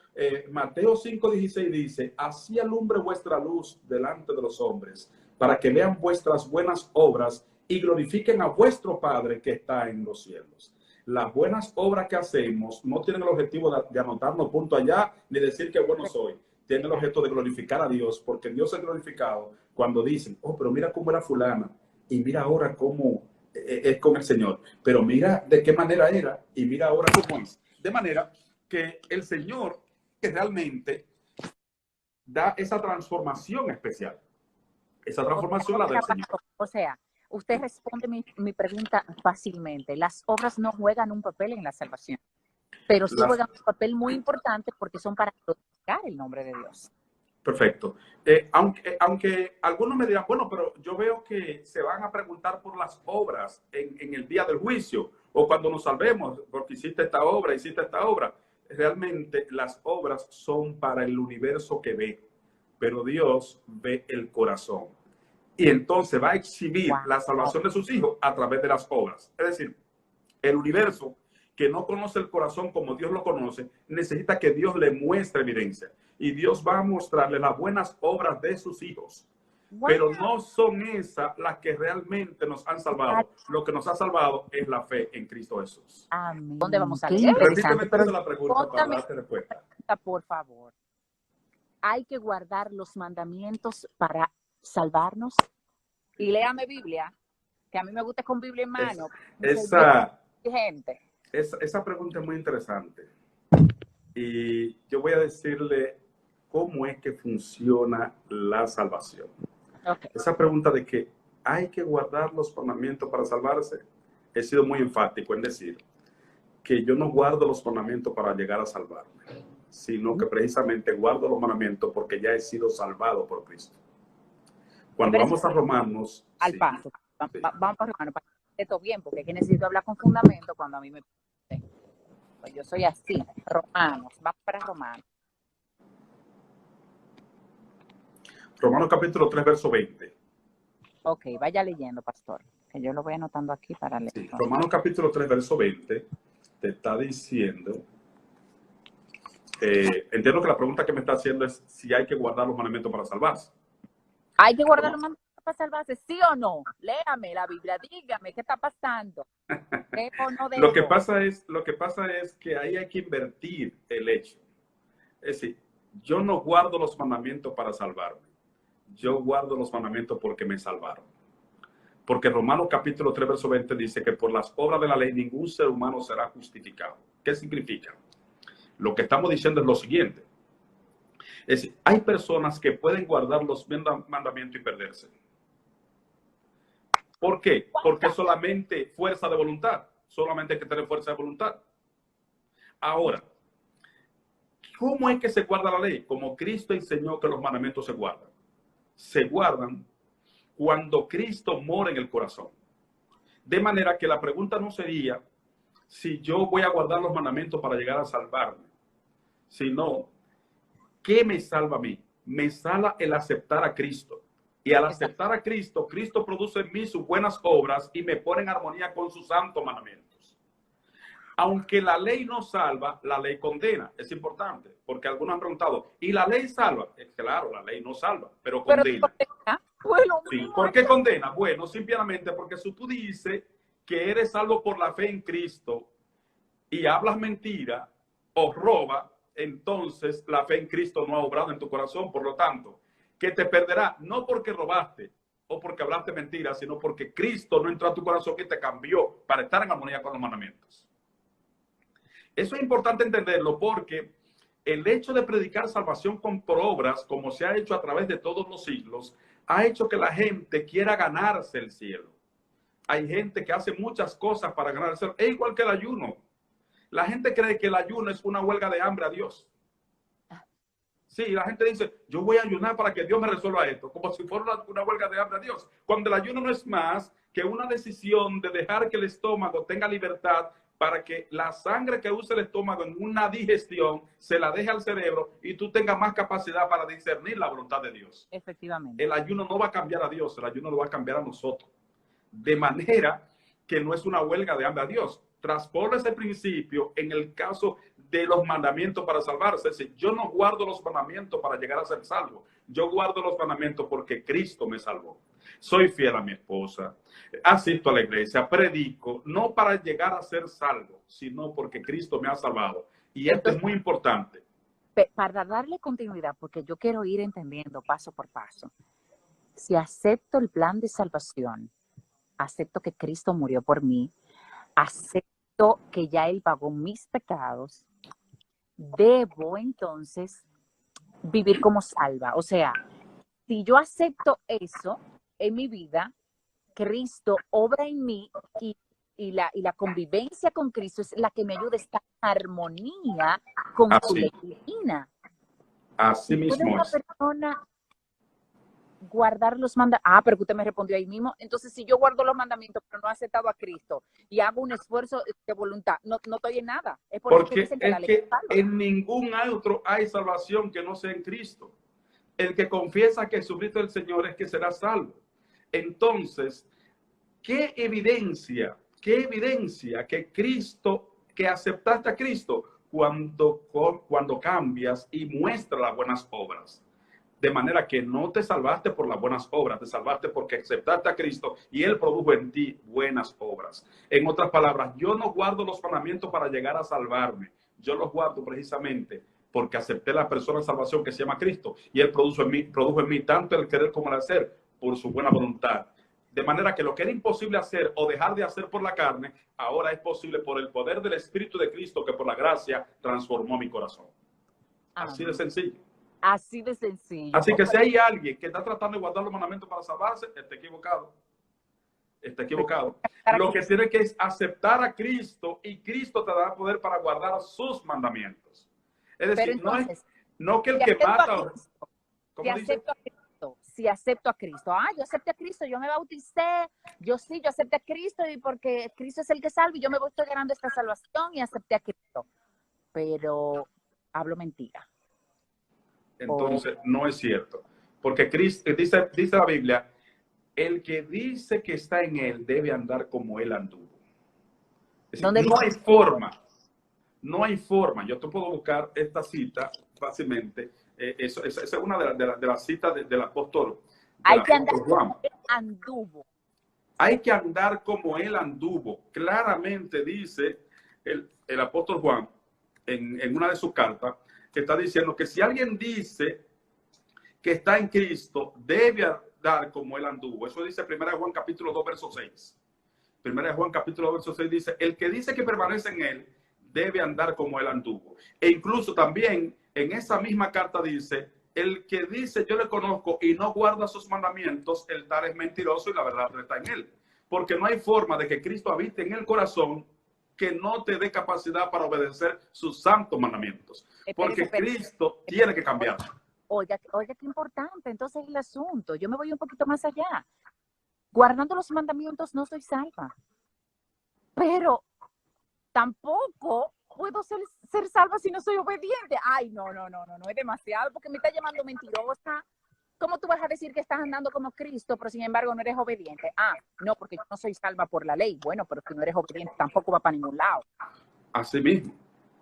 Mateo 5:16 dice, así alumbre vuestra luz delante de los hombres, para que vean vuestras buenas obras y glorifiquen a vuestro Padre que está en los cielos. Las buenas obras que hacemos no tienen el objetivo de anotarnos punto allá, ni decir que bueno soy. Tienen el objeto de glorificar a Dios, porque Dios es glorificado cuando dicen, oh, pero mira cómo era fulana, y mira ahora cómo es con el Señor. Pero mira de qué manera era, y mira ahora cómo es. De manera que el Señor que realmente da esa transformación especial. Esa transformación la del Señor. O sea, usted responde mi pregunta fácilmente. Las obras no juegan un papel en la salvación, pero sí juegan un papel muy importante porque son para glorificar el nombre de Dios. Perfecto. Aunque algunos me dirán, bueno, pero yo veo que se van a preguntar por las obras en el día del juicio o cuando nos salvemos, porque hiciste esta obra. Realmente las obras son para el universo que ve, pero Dios ve el corazón. Y entonces va a exhibir la salvación de sus hijos a través de las obras. Es decir, el universo que no conoce el corazón como Dios lo conoce, necesita que Dios le muestre evidencia. Y Dios va a mostrarle las buenas obras de sus hijos. Pero no son esas las que realmente nos han salvado. Lo que nos ha salvado es la fe en Cristo Jesús. Amén. ¿Dónde vamos a leer? Repíteme la pregunta para darte respuesta. Por favor. ¿Hay que guardar los mandamientos para salvarnos? Y léame Biblia, que a mí me gusta con Biblia en mano. Esa pregunta es muy interesante. Y yo voy a decirle cómo es que funciona la salvación. Okay. Esa pregunta de que hay que guardar los mandamientos para salvarse, he sido muy enfático en decir que yo no guardo los mandamientos para llegar a salvarme, sino que precisamente guardo los mandamientos porque ya he sido salvado por Cristo. Cuando vamos a Romanos... Al paso. Vamos para Romanos, para que esto bien, porque es que necesito hablar con fundamento cuando a mí me... Pues yo soy así. Romanos. Vamos para Romanos. Romanos capítulo 3, verso 20. Ok, vaya leyendo, pastor. Que yo lo voy anotando aquí para leer. Sí, Romanos capítulo 3, verso 20 te está diciendo... entiendo que la pregunta que me está haciendo es si hay que guardar los mandamientos para salvarse. Hay que guardar los mandamientos. para salvarse? ¿Sí o no? Léame la Biblia, dígame, ¿qué está pasando? ¿Debo o no debo? Lo que pasa es que ahí hay que invertir el hecho. Es decir, yo no guardo los mandamientos para salvarme. Yo guardo los mandamientos porque me salvaron. Porque Romanos capítulo 3, verso 20 dice que por las obras de la ley ningún ser humano será justificado. ¿Qué significa? Lo que estamos diciendo es lo siguiente. Es decir, hay personas que pueden guardar los mandamientos y perderse. ¿Por qué? Porque solamente fuerza de voluntad. Solamente hay que tener fuerza de voluntad. Ahora, ¿cómo es que se guarda la ley? Como Cristo enseñó que los mandamientos se guardan. Se guardan cuando Cristo mora en el corazón. De manera que la pregunta no sería si yo voy a guardar los mandamientos para llegar a salvarme, sino, ¿qué me salva a mí? Me salva el aceptar a Cristo. Y al aceptar a Cristo, Cristo produce en mí sus buenas obras y me pone en armonía con sus santos mandamientos. Aunque la ley no salva, la ley condena. Es importante, porque algunos han preguntado, ¿y la ley salva? Claro, la ley no salva, pero condena. Bueno, sí. ¿Por qué condena? Bueno, simplemente porque si tú dices que eres salvo por la fe en Cristo y hablas mentira o roba, entonces la fe en Cristo no ha obrado en tu corazón. Por lo tanto, que te perderá no porque robaste o porque hablaste mentira, sino porque Cristo no entró a tu corazón y te cambió para estar en armonía con los mandamientos. Eso es importante entenderlo porque el hecho de predicar salvación por obras, como se ha hecho a través de todos los siglos, ha hecho que la gente quiera ganarse el cielo. Hay gente que hace muchas cosas para ganar el cielo. Es igual que el ayuno. La gente cree que el ayuno es una huelga de hambre a Dios. Sí, la gente dice, yo voy a ayunar para que Dios me resuelva esto, como si fuera una huelga de hambre a Dios. Cuando el ayuno no es más que una decisión de dejar que el estómago tenga libertad para que la sangre que usa el estómago en una digestión se la deje al cerebro y tú tengas más capacidad para discernir la voluntad de Dios. Efectivamente. El ayuno no va a cambiar a Dios, el ayuno lo va a cambiar a nosotros. De manera que no es una huelga de hambre a Dios. Transpone ese principio en el caso de los mandamientos para salvarse. Es decir, yo no guardo los mandamientos para llegar a ser salvo. Yo guardo los mandamientos porque Cristo me salvó. Soy fiel a mi esposa, asisto a la iglesia, predico, no para llegar a ser salvo, sino porque Cristo me ha salvado. Y esto es muy importante. Para darle continuidad, porque yo quiero ir entendiendo paso por paso. Si acepto el plan de salvación, acepto que Cristo murió por mí, acepto que ya Él pagó mis pecados, debo entonces vivir como salva. O sea, si yo acepto eso en mi vida, Cristo obra en mí y la convivencia con Cristo es la que me ayuda a estar en armonía con su ley divina. Así mismo ¿Puede una persona guardar los mandamientos? Ah, pero que usted me respondió ahí mismo. Entonces, si yo guardo los mandamientos, pero no he aceptado a Cristo y hago un esfuerzo de voluntad, no estoy en nada. Es porque dicen que la ley es salva. En ningún otro hay salvación que no sea en Cristo. El que confiesa que Jesucristo es el Señor es que será salvo. Entonces, ¿qué evidencia que Cristo, que aceptaste a Cristo cuando cambias y muestras las buenas obras? De manera que no te salvaste por las buenas obras, te salvaste porque aceptaste a Cristo y Él produjo en ti buenas obras. En otras palabras, yo no guardo los mandamientos para llegar a salvarme. Yo los guardo precisamente porque acepté la persona de salvación que se llama Cristo y Él produjo en mí tanto el querer como el hacer por su buena voluntad. De manera que lo que era imposible hacer o dejar de hacer por la carne, ahora es posible por el poder del Espíritu de Cristo que por la gracia transformó mi corazón. Así de sencillo. Así de sencillo. Así que si hay alguien que está tratando de guardar los mandamientos para salvarse, está equivocado. Está equivocado. Lo que tiene que es aceptar a Cristo y Cristo te da poder para guardar sus mandamientos. Es decir, entonces, no que el que mata... Si acepto a Cristo. Yo acepté a Cristo, yo me bauticé, yo acepté a Cristo y porque Cristo es el que salva y yo me estoy ganando esta salvación y acepté a Cristo. Pero hablo mentira. Entonces, no es cierto. Porque Cristo, dice la Biblia, el que dice que está en Él debe andar como Él anduvo. Es decir, no hay forma. Yo te puedo buscar esta cita fácilmente. Esa es una de las citas del apóstol. Hay que andar Juan. anduvo. Hay que andar como él anduvo. Claramente dice el apóstol Juan en una de sus cartas, que está diciendo que si alguien dice que está en Cristo, debe andar como él anduvo. Eso dice 1 Juan capítulo 2, verso 6. 1 Juan capítulo 2, verso 6 dice, el que dice que permanece en él, debe andar como él anduvo. E incluso también en esa misma carta dice, el que dice yo le conozco y no guarda sus mandamientos, el tal es mentiroso y la verdad no está en él. Porque no hay forma de que Cristo habite en el corazón que no te dé capacidad para obedecer sus santos mandamientos. Porque Cristo tiene que cambiar. Oiga, qué importante. Entonces el asunto, yo me voy un poquito más allá. Guardando los mandamientos no soy salva. Pero tampoco puedo ser salva si no soy obediente. Ay, no, es demasiado porque me está llamando mentirosa. ¿Cómo tú vas a decir que estás andando como Cristo, pero sin embargo no eres obediente? Ah, no, porque yo no soy salva por la ley. Bueno, pero si no eres obediente tampoco va para ningún lado. Así mismo.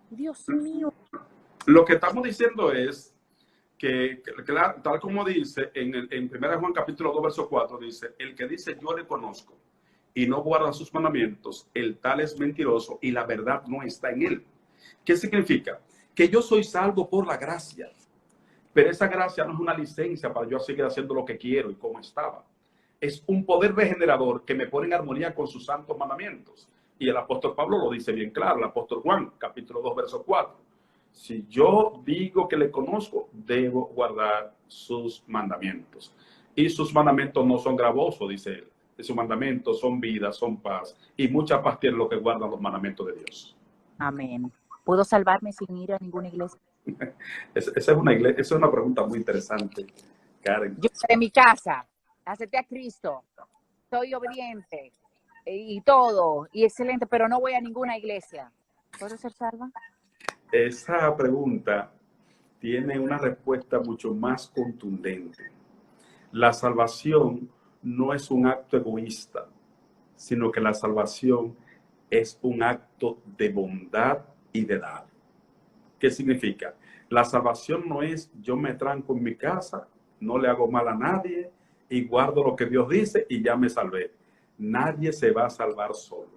Dios mío. Lo que estamos diciendo es que tal como dice en 1 Juan capítulo 2, verso 4, dice, el que dice yo le conozco y no guarda sus mandamientos, el tal es mentiroso y la verdad no está en él. ¿Qué significa? Que yo soy salvo por la gracia, pero esa gracia no es una licencia para yo seguir haciendo lo que quiero y como estaba. Es un poder regenerador que me pone en armonía con sus santos mandamientos. Y el apóstol Pablo lo dice bien claro, el apóstol Juan, capítulo 2, verso 4. Si yo digo que le conozco, debo guardar sus mandamientos. Y sus mandamientos no son gravosos, dice él. Sus mandamientos son vida, son paz. Y mucha paz tiene los que guardan los mandamientos de Dios. Amén. ¿Puedo salvarme sin ir a ninguna iglesia? Esa es una pregunta muy interesante, Karen. Yo de mi casa, acepté a Cristo, soy obediente y todo, y excelente, pero no voy a ninguna iglesia. ¿Puedo ser salva? Esa pregunta tiene una respuesta mucho más contundente. La salvación no es un acto egoísta, sino que la salvación es un acto de bondad y de dar. ¿Qué significa? La salvación no es yo me tranco en mi casa, no le hago mal a nadie y guardo lo que Dios dice y ya me salvé. Nadie se va a salvar solo.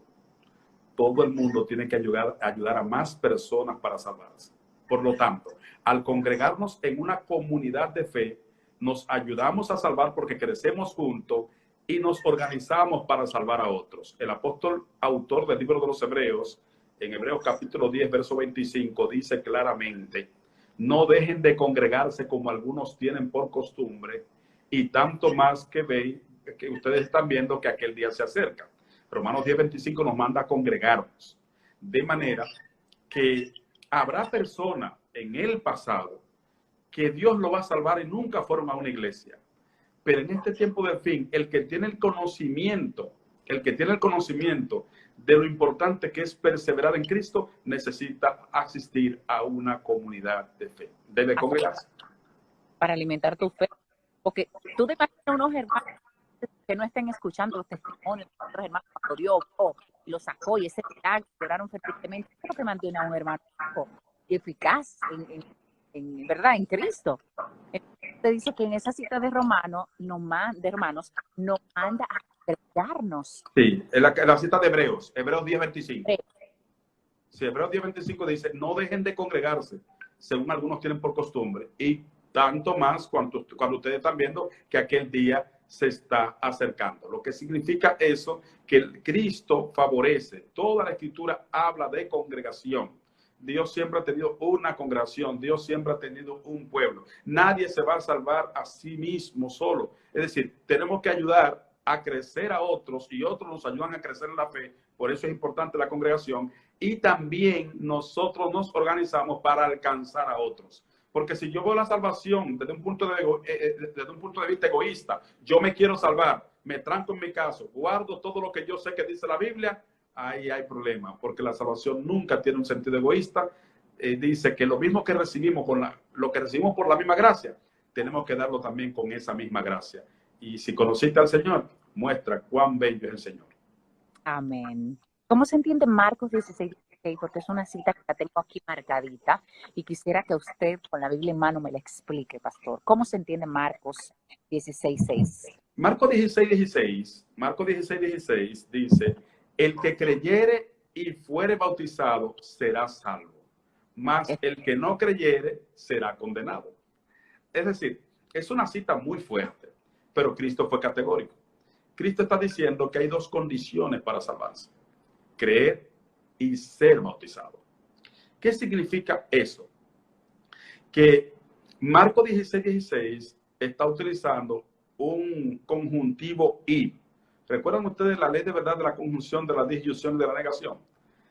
Todo el mundo tiene que ayudar a más personas para salvarse. Por lo tanto, al congregarnos en una comunidad de fe, nos ayudamos a salvar porque crecemos juntos y nos organizamos para salvar a otros. El apóstol autor del libro de los Hebreos, en Hebreos capítulo 10, verso 25, dice claramente, no dejen de congregarse como algunos tienen por costumbre y tanto más que veis, que ustedes están viendo que aquel día se acerca. Romanos 10, 25 nos manda a congregarnos. De manera que habrá personas en el pasado que Dios lo va a salvar y nunca forma una iglesia. Pero en este tiempo del fin, el que tiene el conocimiento de lo importante que es perseverar en Cristo, necesita asistir a una comunidad de fe. Debe congregarse. Para alimentar tu fe. Porque tú te imaginas unos hermanos que no estén escuchando los testimonios de otros hermanos cuando Dios lo sacó y ese milagro, lloraron fervientemente. ¿Qué es lo que mantiene a un hermano y eficaz en verdad en Cristo? Te dice que en esa cita de hermanos nos manda a congregarnos. Sí, en la cita de Hebreos 10:25. Sí, Hebreos 10:25 dice, no dejen de congregarse, según algunos tienen por costumbre, y tanto más cuando ustedes están viendo que aquel día se está acercando. Lo que significa eso, que Cristo favorece. Toda la Escritura habla de congregación. Dios siempre ha tenido una congregación, Dios siempre ha tenido un pueblo. Nadie se va a salvar a sí mismo solo. Es decir, tenemos que ayudar a crecer a otros y otros nos ayudan a crecer en la fe. Por eso es importante la congregación. Y también nosotros nos organizamos para alcanzar a otros. Porque si yo veo la salvación desde un punto de vista egoísta, yo me quiero salvar, me tranco en mi casa, guardo todo lo que yo sé que dice la Biblia, ahí hay problema, porque la salvación nunca tiene un sentido egoísta. Dice que lo mismo que recibimos lo que recibimos por la misma gracia, tenemos que darlo también con esa misma gracia. Y si conociste al Señor, muestra cuán bello es el Señor. Amén. ¿Cómo se entiende Marcos 16? Porque es una cita que la tengo aquí marcadita y quisiera que usted con la Biblia en mano me la explique, pastor. ¿Cómo se entiende Marcos 16:6? Marcos 16:16 dice, el que creyere y fuere bautizado será salvo, mas el que no creyere será condenado. Es decir, es una cita muy fuerte, pero Cristo fue categórico. Cristo está diciendo que hay dos condiciones para salvarse: creer y ser bautizado. ¿Qué significa eso? Que Marcos 16:16 está utilizando un conjuntivo y. ¿Recuerdan ustedes la ley de verdad de la conjunción, de la disyunción y de la negación?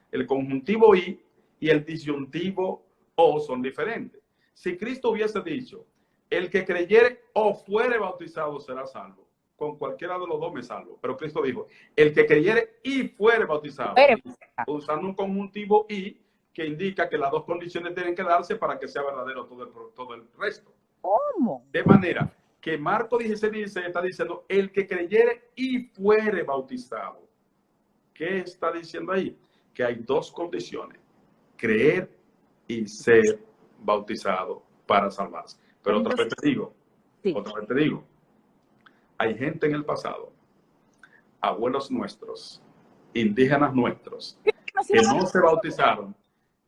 El conjuntivo y el disyuntivo o son diferentes. Si Cristo hubiese dicho, el que creyere o fuere bautizado será salvo, con cualquiera de los dos me salvo. Pero Cristo dijo, el que creyere y fuere bautizado, usando un conjuntivo y que indica que las dos condiciones tienen que darse para que sea verdadero todo el resto. ¿Cómo? De manera que Marcos 16:16 está diciendo, el que creyere y fuere bautizado. ¿Qué está diciendo ahí? Que hay dos condiciones: creer y ser bautizado para salvarse. Pero otra vez te digo, hay gente en el pasado, abuelos nuestros, indígenas nuestros, que no se bautizaron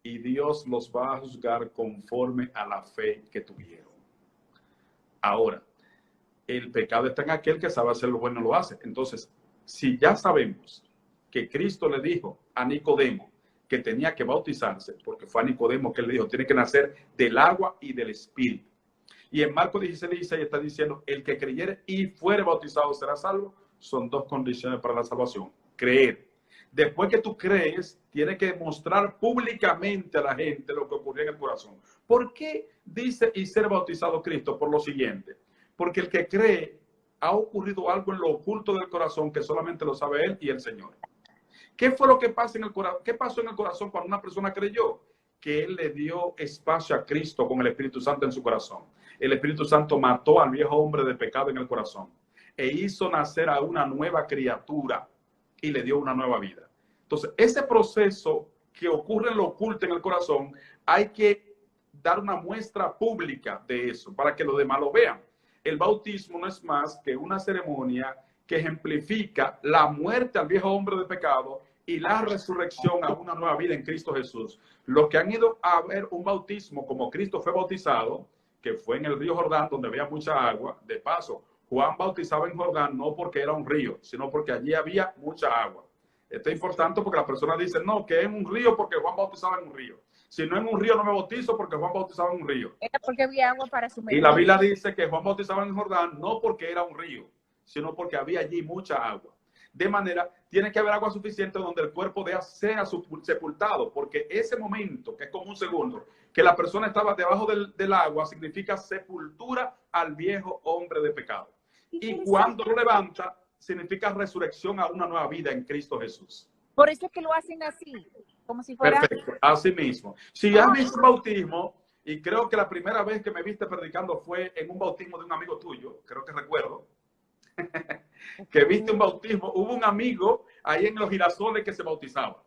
y Dios los va a juzgar conforme a la fe que tuvieron. Ahora, el pecado está en aquel que sabe hacer lo bueno y lo hace. Entonces, si ya sabemos que Cristo le dijo a Nicodemo que tenía que bautizarse, porque fue a Nicodemo que él le dijo, tiene que nacer del agua y del espíritu. Y en Marcos 16:16 está diciendo, el que creyere y fuere bautizado será salvo. Son dos condiciones para la salvación: creer. Después que tú crees, tienes que demostrar públicamente a la gente lo que ocurrió en el corazón. ¿Por qué dice y ser bautizado Cristo? Por lo siguiente: porque el que cree, ha ocurrido algo en lo oculto del corazón que solamente lo sabe él y el Señor. ¿Qué fue lo que pasa en el corazón? ¿Qué pasó en el corazón cuando una persona creyó? Que él le dio espacio a Cristo con el Espíritu Santo en su corazón. El Espíritu Santo mató al viejo hombre de pecado en el corazón e hizo nacer a una nueva criatura y le dio una nueva vida. Entonces, ese proceso que ocurre en lo oculto en el corazón, hay que dar una muestra pública de eso para que los demás lo vean. El bautismo no es más que una ceremonia que ejemplifica la muerte al viejo hombre de pecado y la resurrección a una nueva vida en Cristo Jesús. Los que han ido a ver un bautismo como Cristo fue bautizado, que fue en el río Jordán, donde había mucha agua. De paso, Juan bautizaba en Jordán no porque era un río, sino porque allí había mucha agua. Esto es importante porque las personas dicen, no, que es un río porque Juan bautizaba en un río. Si no en un río, no me bautizo porque Juan bautizaba en un río. Era porque había agua para su Y la Biblia dice que Juan bautizaba en Jordán no porque era un río, sino porque había allí mucha agua. De manera, tiene que haber agua suficiente donde el cuerpo sea sepultado, porque ese momento, que es como un segundo, que la persona estaba debajo del agua, significa sepultura al viejo hombre de pecado. Y cuando lo levanta, significa resurrección a una nueva vida en Cristo Jesús. Por eso es que lo hacen así, como si fuera... Perfecto, así mismo. Si has visto un bautismo, y creo que la primera vez que me viste predicando fue en un bautismo de un amigo tuyo, creo que recuerdo, que viste un bautismo, hubo un amigo ahí en los Girasoles que se bautizaba.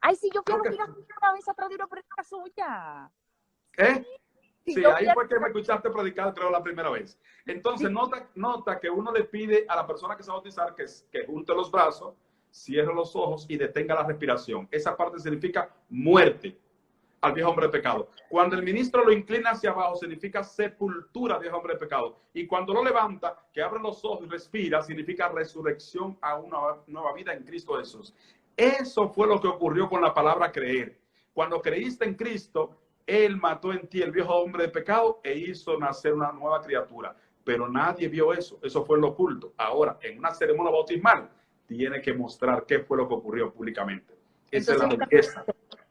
Ay, sí, yo fui a los Girasoles una vez atrás de una predica suya. ¿Eh? Sí, ahí fue que me escuchaste predicar, creo, la primera vez. Entonces, nota que uno le pide a la persona que se va a bautizar que junte los brazos, cierre los ojos y detenga la respiración. Esa parte significa muerte al viejo hombre de pecado. Cuando el ministro lo inclina hacia abajo, significa sepultura al viejo hombre de pecado. Y cuando lo levanta, que abre los ojos y respira, significa resurrección a una nueva vida en Cristo Jesús. Eso fue lo que ocurrió con la palabra creer. Cuando creíste en Cristo, Él mató en ti el viejo hombre de pecado e hizo nacer una nueva criatura. Pero nadie vio eso. Eso fue en lo oculto. Ahora, en una ceremonia bautismal, tiene que mostrar qué fue lo que ocurrió públicamente. Esa es la riqueza.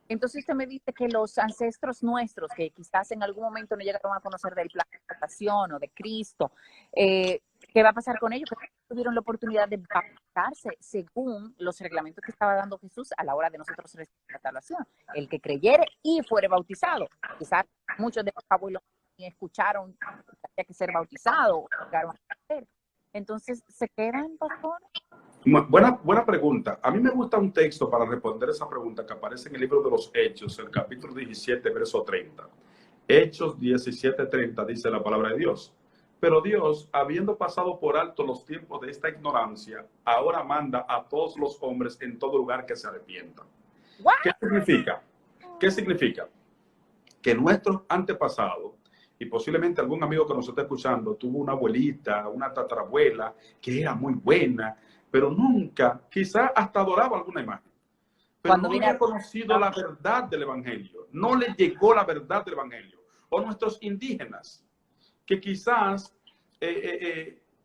Entonces usted me dice que los ancestros nuestros, que quizás en algún momento no llegaron a conocer del plan de salvación o de Cristo, ¿qué va a pasar con ellos? Que tuvieron la oportunidad de bautizarse según los reglamentos que estaba dando Jesús a la hora de nosotros recibir la salvación. El que creyere y fuere bautizado. Quizás muchos de los abuelos escucharon que había que ser bautizado o llegaron a ser. Entonces, ¿se quedan, pastor? Buena pregunta. A mí me gusta un texto para responder esa pregunta que aparece en el libro de los Hechos, el capítulo 17, verso 30. Hechos 17:30 dice la palabra de Dios. Pero Dios, habiendo pasado por alto los tiempos de esta ignorancia, ahora manda a todos los hombres en todo lugar que se arrepientan. ¿Qué significa? ¿Qué significa? Que nuestros antepasados, y posiblemente algún amigo que nos esté escuchando, tuvo una abuelita, una tatarabuela, que era muy buena, pero nunca, quizás hasta adoraba alguna imagen, pero no había conocido la verdad del Evangelio, no le llegó la verdad del Evangelio. O nuestros indígenas, que quizás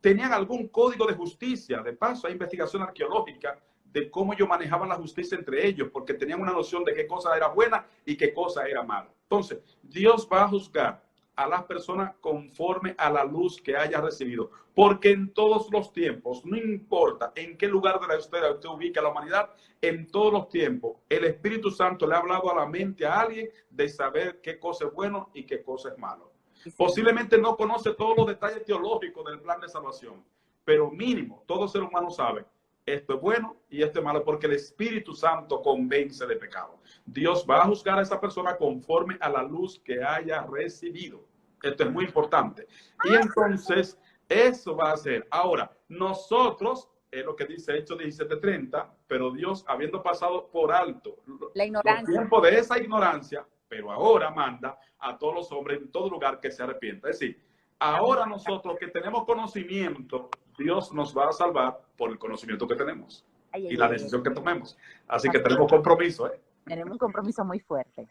tenían algún código de justicia. De paso, hay investigación arqueológica de cómo ellos manejaban la justicia entre ellos, porque tenían una noción de qué cosa era buena y qué cosa era mala. Entonces, Dios va a juzgar a las personas conforme a la luz que haya recibido, porque en todos los tiempos, no importa en qué lugar de la historia usted ubica la humanidad, en todos los tiempos, el Espíritu Santo le ha hablado a la mente a alguien de saber qué cosa es bueno y qué cosa es malo. Posiblemente no conoce todos los detalles teológicos del plan de salvación, pero mínimo, todo ser humano sabe, esto es bueno y esto es malo, porque el Espíritu Santo convence de pecado. Dios va a juzgar a esa persona conforme a la luz que haya recibido. Esto es muy importante. Y entonces, eso va a ser. Ahora, nosotros, es lo que dice Hechos 17:30, pero Dios, habiendo pasado por alto la ignorancia, los tiempos de esa ignorancia, pero ahora manda a todos los hombres en todo lugar que se arrepienta. Es decir, ahora nosotros que tenemos conocimiento, Dios nos va a salvar por el conocimiento que tenemos y la decisión que tomemos. Así que tenemos compromiso. Tenemos un compromiso muy fuerte.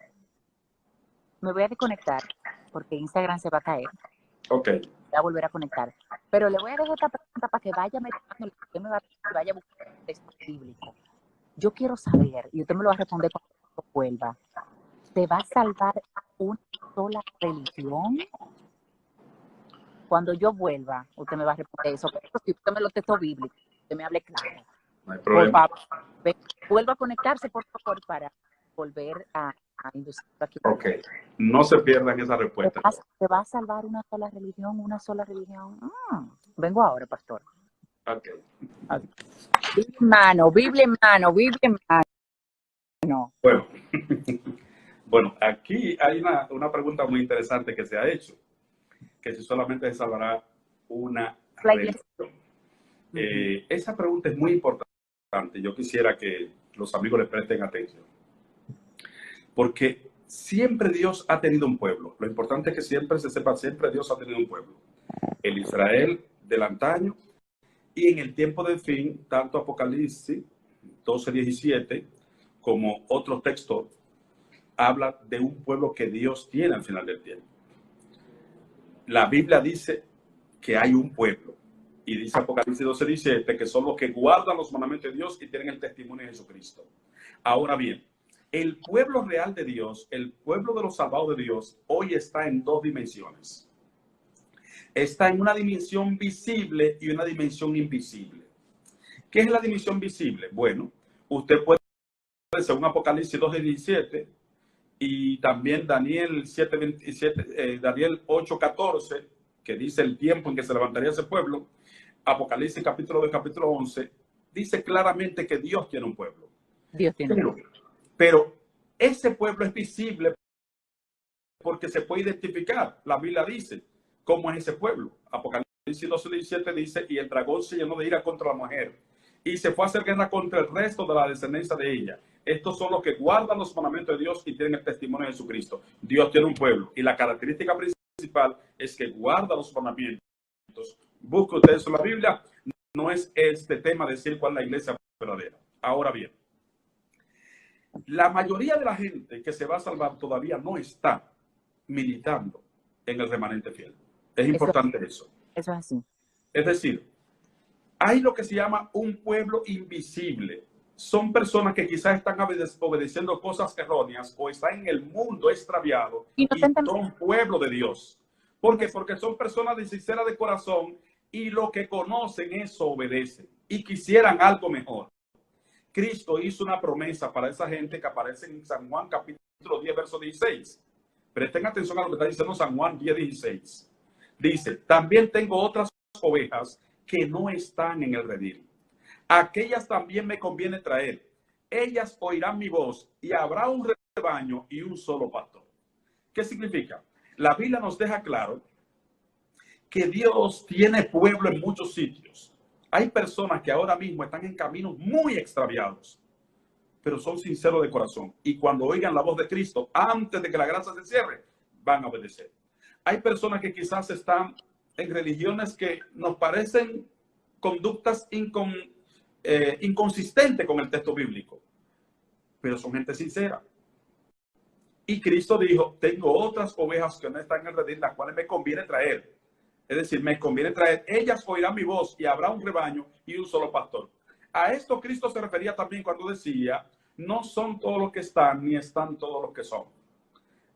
Me voy a desconectar porque Instagram se va a caer. Ok. Voy a volver a conectar. Pero le voy a dejar esta pregunta para que vaya metiendo, que me vaya a buscar el texto bíblico. Yo quiero saber, y usted me lo va a responder cuando vuelva, ¿se va a salvar una sola religión? Cuando yo vuelva, usted me va a responder eso. Pero si usted me lo texto bíblico, usted me hable claro. No hay problema. Por favor, vuelva a conectarse, por favor, para volver a inducir aquí. Ok, no se pierdan esa respuesta. ¿Se va a salvar una sola religión? ¿Una sola religión? Vengo ahora, pastor. Ok. Biblia en mano, Biblia en mano, Biblia en mano. Bueno, bueno, aquí hay una pregunta muy interesante que se ha hecho, que si solamente se salvará una religión. Esa pregunta es muy importante. Yo quisiera que los amigos le presten atención. Porque siempre Dios ha tenido un pueblo. Lo importante es que siempre se sepa, siempre Dios ha tenido un pueblo. El Israel del antaño y en el tiempo del fin, tanto Apocalipsis 12:17 como otro texto habla de un pueblo que Dios tiene al final del tiempo. La Biblia dice que hay un pueblo y dice Apocalipsis 12:17 que son los que guardan los mandamientos de Dios y tienen el testimonio de Jesucristo. Ahora bien, el pueblo real de Dios, el pueblo de los salvados de Dios, hoy está en dos dimensiones. Está en una dimensión visible y una dimensión invisible. ¿Qué es la dimensión visible? Bueno, usted puede, según Apocalipsis 12:17 y también Daniel 7:27, Daniel 8:14, que dice el tiempo en que se levantaría ese pueblo, Apocalipsis capítulo 2, capítulo 11, dice claramente que Dios tiene un pueblo. Dios tiene un pueblo. Pero ese pueblo es visible porque se puede identificar. La Biblia dice cómo es ese pueblo. Apocalipsis 12:17 dice, y el dragón se llenó de ira contra la mujer y se fue a hacer guerra contra el resto de la descendencia de ella. Estos son los que guardan los mandamientos de Dios y tienen el testimonio de Jesucristo. Dios tiene un pueblo y la característica principal es que guarda los mandamientos. Busque usted eso en la Biblia. No es este tema decir cuál es la iglesia verdadera. Ahora bien, la mayoría de la gente que se va a salvar todavía no está militando en el remanente fiel. Es importante eso. Eso es así. Es decir, hay lo que se llama un pueblo invisible. Son personas que quizás están obedeciendo cosas erróneas o están en el mundo extraviado y son pueblo de Dios. ¿Por qué? Porque son personas de sincera de corazón y lo que conocen eso obedecen y quisieran algo mejor. Cristo hizo una promesa para esa gente que aparece en San Juan capítulo 10, verso 16. Presten atención a lo que está diciendo San Juan 10:16. Dice, también tengo otras ovejas que no están en el redil. Aquellas también me conviene traer. Ellas oirán mi voz y habrá un rebaño y un solo pastor. ¿Qué significa? La Biblia nos deja claro que Dios tiene pueblo en muchos sitios. Hay personas que ahora mismo están en caminos muy extraviados, pero son sinceros de corazón. Y cuando oigan la voz de Cristo, antes de que la gracia se cierre, van a obedecer. Hay personas que quizás están en religiones que nos parecen conductas inconsistentes con el texto bíblico, pero son gente sincera. Y Cristo dijo, tengo otras ovejas que no están en el redil, las cuales me conviene traer. Es decir, me conviene traer, ellas oirán mi voz y habrá un rebaño y un solo pastor. A esto Cristo se refería también cuando decía, no son todos los que están, ni están todos los que son.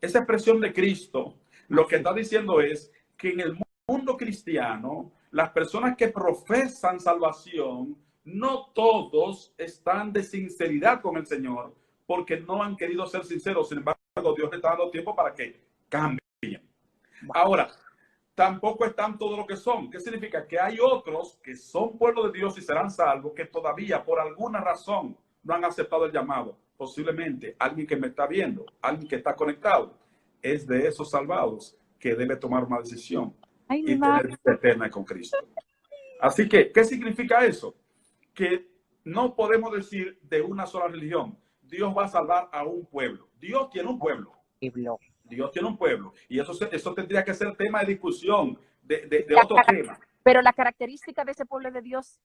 Esa expresión de Cristo, lo que está diciendo es que en el mundo cristiano, las personas que profesan salvación, no todos están de sinceridad con el Señor, porque no han querido ser sinceros. Sin embargo, Dios le está dando tiempo para que cambien. Ahora, tampoco están todos los que son. ¿Qué significa? Que hay otros que son pueblo de Dios y serán salvos, que todavía por alguna razón no han aceptado el llamado. Posiblemente alguien que me está viendo, alguien que está conectado, es de esos salvados que debe tomar una decisión y tener vida eterna con Cristo. Así que, ¿qué significa eso? Que no podemos decir de una sola religión, Dios va a salvar a un pueblo. Dios tiene un pueblo. Dios tiene un pueblo. Y eso tendría que ser tema de discusión, de otro tema. Pero la característica de ese pueblo de Dios,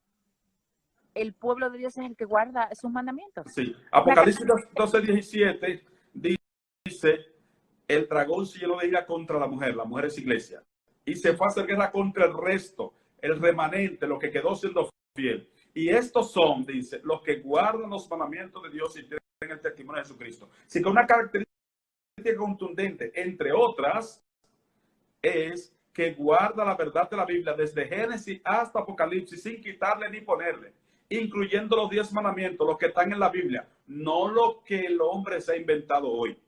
el pueblo de Dios es el que guarda sus mandamientos. Sí. Apocalipsis 12:17 dice, el dragón se llenó de ira contra la mujer es iglesia. Y se fue a hacer guerra contra el resto, el remanente, lo que quedó siendo fiel. Y estos son, dice, los que guardan los mandamientos de Dios y tienen el testimonio de Jesucristo. Así que una característica contundente, entre otras, es que guarda la verdad de la Biblia desde Génesis hasta Apocalipsis sin quitarle ni ponerle, incluyendo los 10 mandamientos, los que están en la Biblia, no lo que el hombre se ha inventado hoy.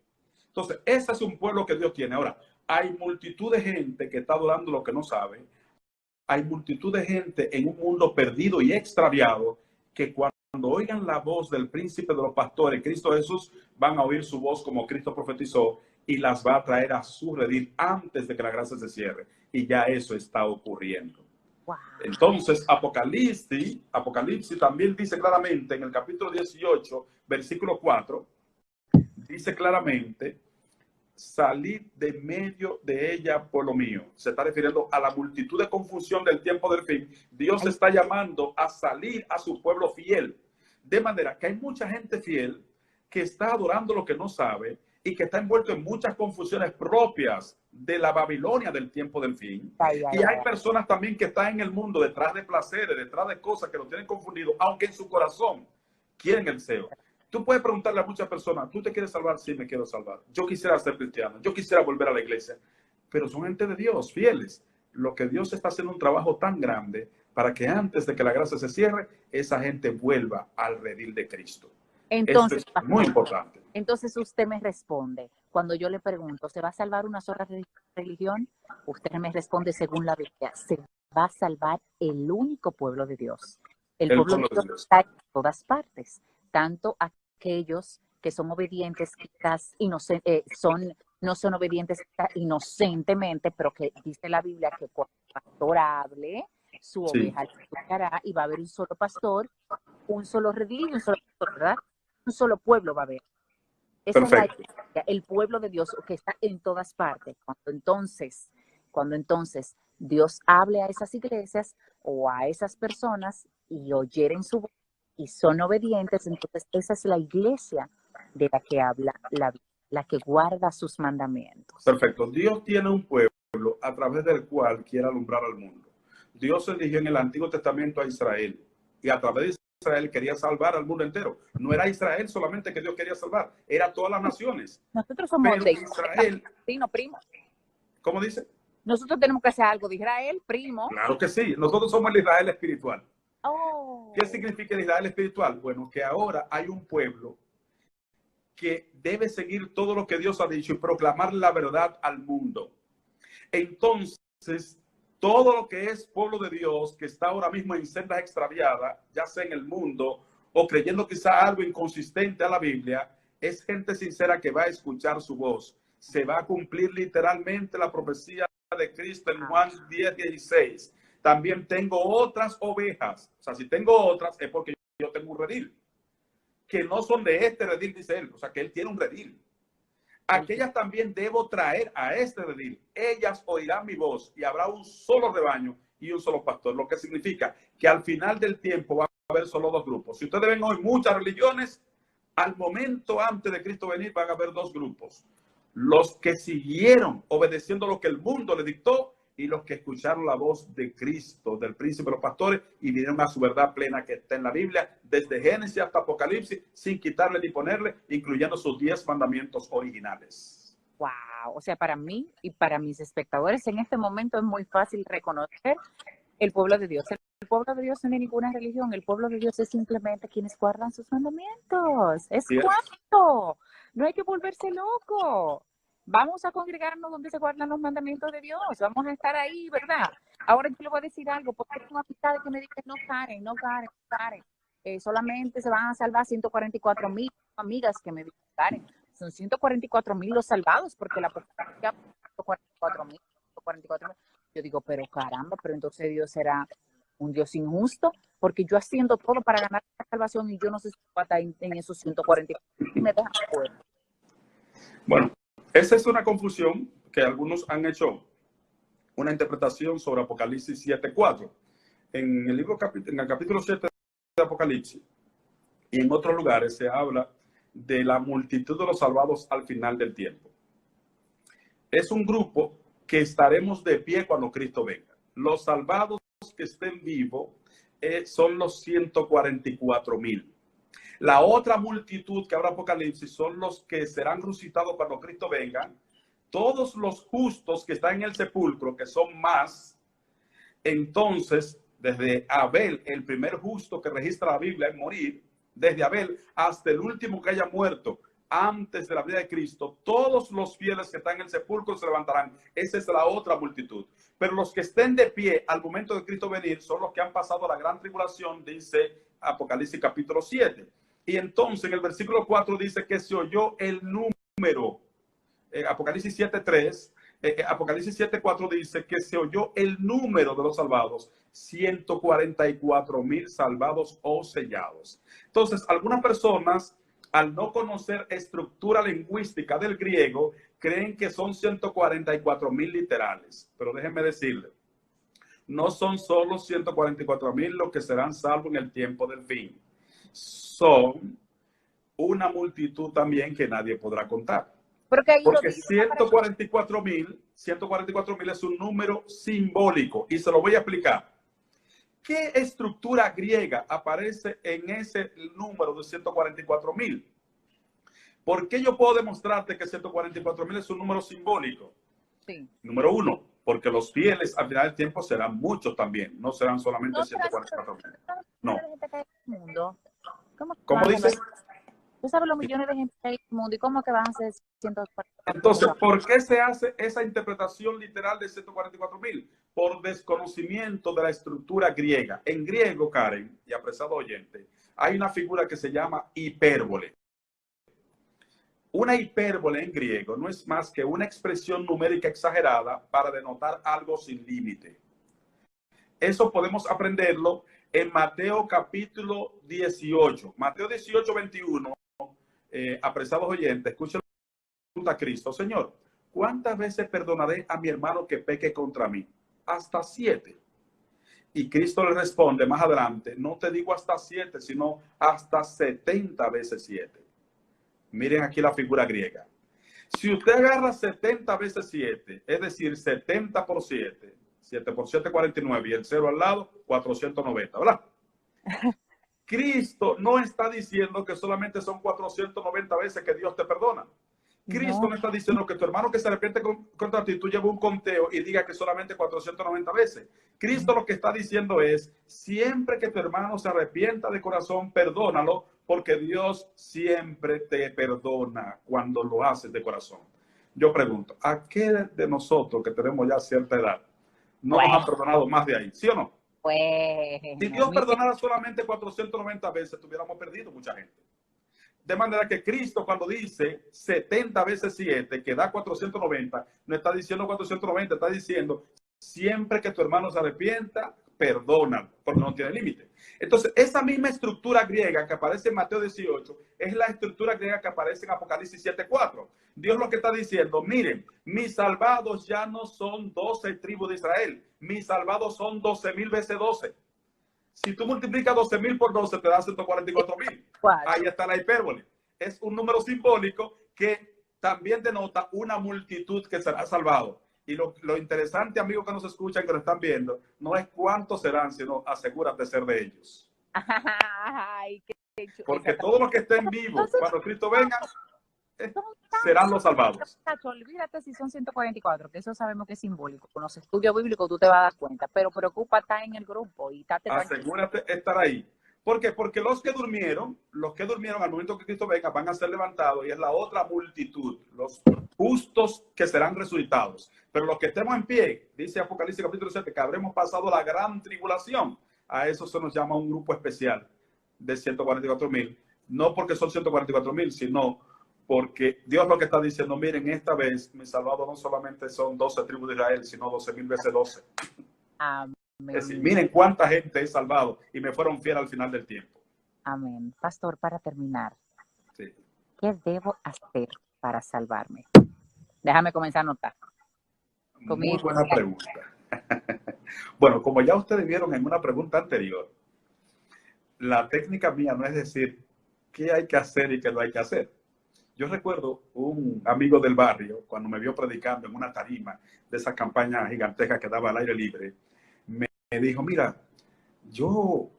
Entonces, ese es un pueblo que Dios tiene. Ahora, hay multitud de gente que está adorando lo que no sabe. Hay multitud de gente en un mundo perdido y extraviado que cuando oigan la voz del príncipe de los pastores, Cristo Jesús, van a oír su voz como Cristo profetizó y las va a traer a su redil antes de que la gracia se cierre. Y ya eso está ocurriendo. Wow. Entonces, Apocalipsis también dice claramente en el capítulo 18, versículo 4, dice claramente, salid de medio de ella por lo mío. Se está refiriendo a la multitud de confusión del tiempo del fin. Dios está llamando a salir a su pueblo fiel. De manera que hay mucha gente fiel que está adorando lo que no sabe y que está envuelto en muchas confusiones propias de la Babilonia del tiempo del fin. Y hay personas también que están en el mundo detrás de placeres, detrás de cosas que los tienen confundidos, aunque en su corazón quieren el deseo. Tú puedes preguntarle a muchas personas, ¿tú te quieres salvar? Sí, me quiero salvar. Yo quisiera ser cristiano, yo quisiera volver a la iglesia. Pero son gente de Dios, fieles. Lo que Dios está haciendo un trabajo tan grande para que antes de que la gracia se cierre, esa gente vuelva al redil de Cristo. Entonces, esto es muy importante. Entonces usted me responde, cuando yo le pregunto, ¿se va a salvar una sola religión? Usted me responde según la Biblia, se va a salvar el único pueblo de Dios. El pueblo de Dios está en todas partes, tanto aquellos que son obedientes, quizás no son obedientes inocentemente, pero que dice la Biblia que por pastor hable, su oveja le escuchará y va a haber un solo pastor, un solo redil y un solo pastor, ¿verdad? Un solo pueblo va a haber. Esa es la iglesia, el pueblo de Dios que está en todas partes. Cuando entonces Dios hable a esas iglesias o a esas personas y oyeren su voz y son obedientes, entonces esa es la iglesia de la que habla la que guarda sus mandamientos. Perfecto. Dios tiene un pueblo a través del cual quiere alumbrar al mundo. Dios eligió en el Antiguo Testamento a Israel y a través de Israel quería salvar al mundo entero. No era Israel solamente que Dios quería salvar, era todas las naciones. Nosotros somos de Israel. Primo. ¿Cómo dice? Nosotros tenemos que hacer algo de Israel, primo. Claro que sí. Nosotros somos el Israel espiritual. Oh. ¿Qué significa el Israel espiritual? Bueno, que ahora hay un pueblo que debe seguir todo lo que Dios ha dicho y proclamar la verdad al mundo. Entonces, todo lo que es pueblo de Dios, que está ahora mismo en sendas extraviadas, ya sea en el mundo o creyendo quizá algo inconsistente a la Biblia, es gente sincera que va a escuchar su voz. Se va a cumplir literalmente la profecía de Cristo en Juan 10:16. También tengo otras ovejas. O sea, si tengo otras es porque yo tengo un redil. Que no son de este redil, dice él. O sea, que él tiene un redil. Aquellas también debo traer a este redil. Ellas oirán mi voz y habrá un solo rebaño y un solo pastor. Lo que significa que al final del tiempo va a haber solo dos grupos. Si ustedes ven hoy muchas religiones, al momento antes de Cristo venir van a haber dos grupos. Los que siguieron obedeciendo lo que el mundo le dictó y los que escucharon la voz de Cristo, del príncipe de los pastores, y vinieron a su verdad plena que está en la Biblia, desde Génesis hasta Apocalipsis, sin quitarle ni ponerle, incluyendo sus 10 mandamientos originales. Wow, o sea, para mí y para mis espectadores en este momento es muy fácil reconocer el pueblo de Dios. El pueblo de Dios no es ninguna religión, el pueblo de Dios es simplemente quienes guardan sus mandamientos. Es cuanto, no hay que volverse loco. Vamos a congregarnos donde se guardan los mandamientos de Dios, vamos a estar ahí, ¿verdad? Ahora yo le voy a decir algo, porque tengo amistades que me dicen, no Karen, no Karen, no Karen. Solamente se van a salvar 144,000 amigas que me dicen, Karen, son 144,000 los salvados, porque la populación 144,000, 144,000. Yo digo, pero caramba, pero entonces Dios será un Dios injusto, porque yo haciendo todo para ganar la salvación y yo no sé si va a estar en esos 144 y me dejan fuera. Bueno, esa es una confusión que algunos han hecho una interpretación sobre Apocalipsis 7:4. En el libro, en el capítulo 7 de Apocalipsis y en otros lugares se habla de la multitud de los salvados al final del tiempo. Es un grupo que estaremos de pie cuando Cristo venga. Los salvados que estén vivos son los 144,000. La otra multitud que habrá Apocalipsis son los que serán resucitados cuando Cristo venga. Todos los justos que están en el sepulcro, que son más, entonces, desde Abel, el primer justo que registra la Biblia en morir, desde Abel hasta el último que haya muerto antes de la vida de Cristo, todos los fieles que están en el sepulcro se levantarán. Esa es la otra multitud. Pero los que estén de pie al momento de Cristo venir son los que han pasado la gran tribulación, dice Apocalipsis capítulo 7. Y entonces en el versículo 4 dice que se oyó el número. Apocalipsis 7:3. Apocalipsis 7:4 dice que se oyó el número de los salvados, 144,000 salvados o sellados. Entonces, algunas personas, al no conocer estructura lingüística del griego, creen que son 144,000 literales. Pero déjenme decirle, no son solo 144,000 los que serán salvos en el tiempo del fin. Son una multitud también que nadie podrá contar. Porque 144,000 es un número simbólico y se lo voy a explicar. ¿Qué estructura griega aparece en ese número de 144,000? ¿Por qué yo puedo demostrarte que 144,000 es un número simbólico? Sí. Número uno, porque los fieles al final del tiempo serán muchos también, no serán solamente 144,000. No. ¿Cómo dices? Tú sabes los millones de gente que hay en el mundo y cómo que van a ser 144,000. Entonces, ¿por qué se hace esa interpretación literal de 144,000? Por desconocimiento de la estructura griega. En griego, Karen y apreciado oyente, hay una figura que se llama hipérbole. Una hipérbole en griego no es más que una expresión numérica exagerada para denotar algo sin límite. Eso podemos aprenderlo en Mateo capítulo 18. Mateo 18:21. Apreciados oyentes, escuchen a Cristo: Señor, ¿cuántas veces perdonaré a mi hermano que peque contra mí? Hasta 7. Y Cristo le responde más adelante: no te digo hasta 7, sino hasta 70 veces 7. Miren aquí la figura griega. Si usted agarra 70 veces 7, es decir, 70 por 7, 7 por 7, 49, y el 0 al lado, 490, ¿verdad? Cristo no está diciendo que solamente son 490 veces que Dios te perdona. Cristo no está diciendo que tu hermano que se arrepiente contra ti, tú lleves un conteo y diga que solamente 490 veces. Cristo lo que está diciendo es, siempre que tu hermano se arrepienta de corazón, perdónalo, porque Dios siempre te perdona cuando lo haces de corazón. Yo pregunto, ¿a qué de nosotros que tenemos ya cierta edad no nos han perdonado más de ahí? ¿Sí o no? Si Dios perdonara solamente 490 veces, tuviéramos perdido mucha gente. De manera que Cristo, cuando dice 70 veces 7, que da 490, no está diciendo 490, está diciendo siempre que tu hermano se arrepienta, perdona, porque no tiene límite. Entonces, esa misma estructura griega que aparece en Mateo 18 es la estructura griega que aparece en Apocalipsis 7:4. Dios lo que está diciendo, miren, mis salvados ya no son 12 tribus de Israel, mis salvados son 12,000 veces 12. Si tú multiplicas 12,000 por 12, te da 144,000. Ahí está la hipérbole. Es un número simbólico que también denota una multitud que será salvado. Y lo interesante, amigos que nos escuchan, que lo están viendo, no es cuántos serán, sino asegúrate de ser de ellos. Ay, porque todos los que estén vivos cuando Cristo venga serán los salvados. Olvídate si son 144, que eso sabemos que es simbólico. Con los estudios bíblicos tú te vas a dar cuenta, pero preocupa estar en el grupo y asegúrate de estar ahí. ¿Por qué? Porque los que durmieron al momento que Cristo venga van a ser levantados y es la otra multitud, los justos que serán resucitados. Pero los que estemos en pie, dice Apocalipsis capítulo 7, que habremos pasado la gran tribulación. A eso se nos llama un grupo especial de 144,000. No porque son 144,000, sino porque Dios lo que está diciendo, miren, esta vez mis salvados no solamente son 12 tribus de Israel, sino 12,000 veces 12. Amén. Es decir, miren cuánta gente he salvado y me fueron fieles al final del tiempo. Amén. Pastor, para terminar, sí. ¿Qué debo hacer para salvarme? Déjame comenzar a anotar. Muy buena pregunta. Bueno, como ya ustedes vieron en una pregunta anterior, la técnica mía no es decir qué hay que hacer y qué no hay que hacer. Yo recuerdo un amigo del barrio, cuando me vio predicando en una tarima de esa campaña gigantesca que daba al aire libre, me dijo, mira, yo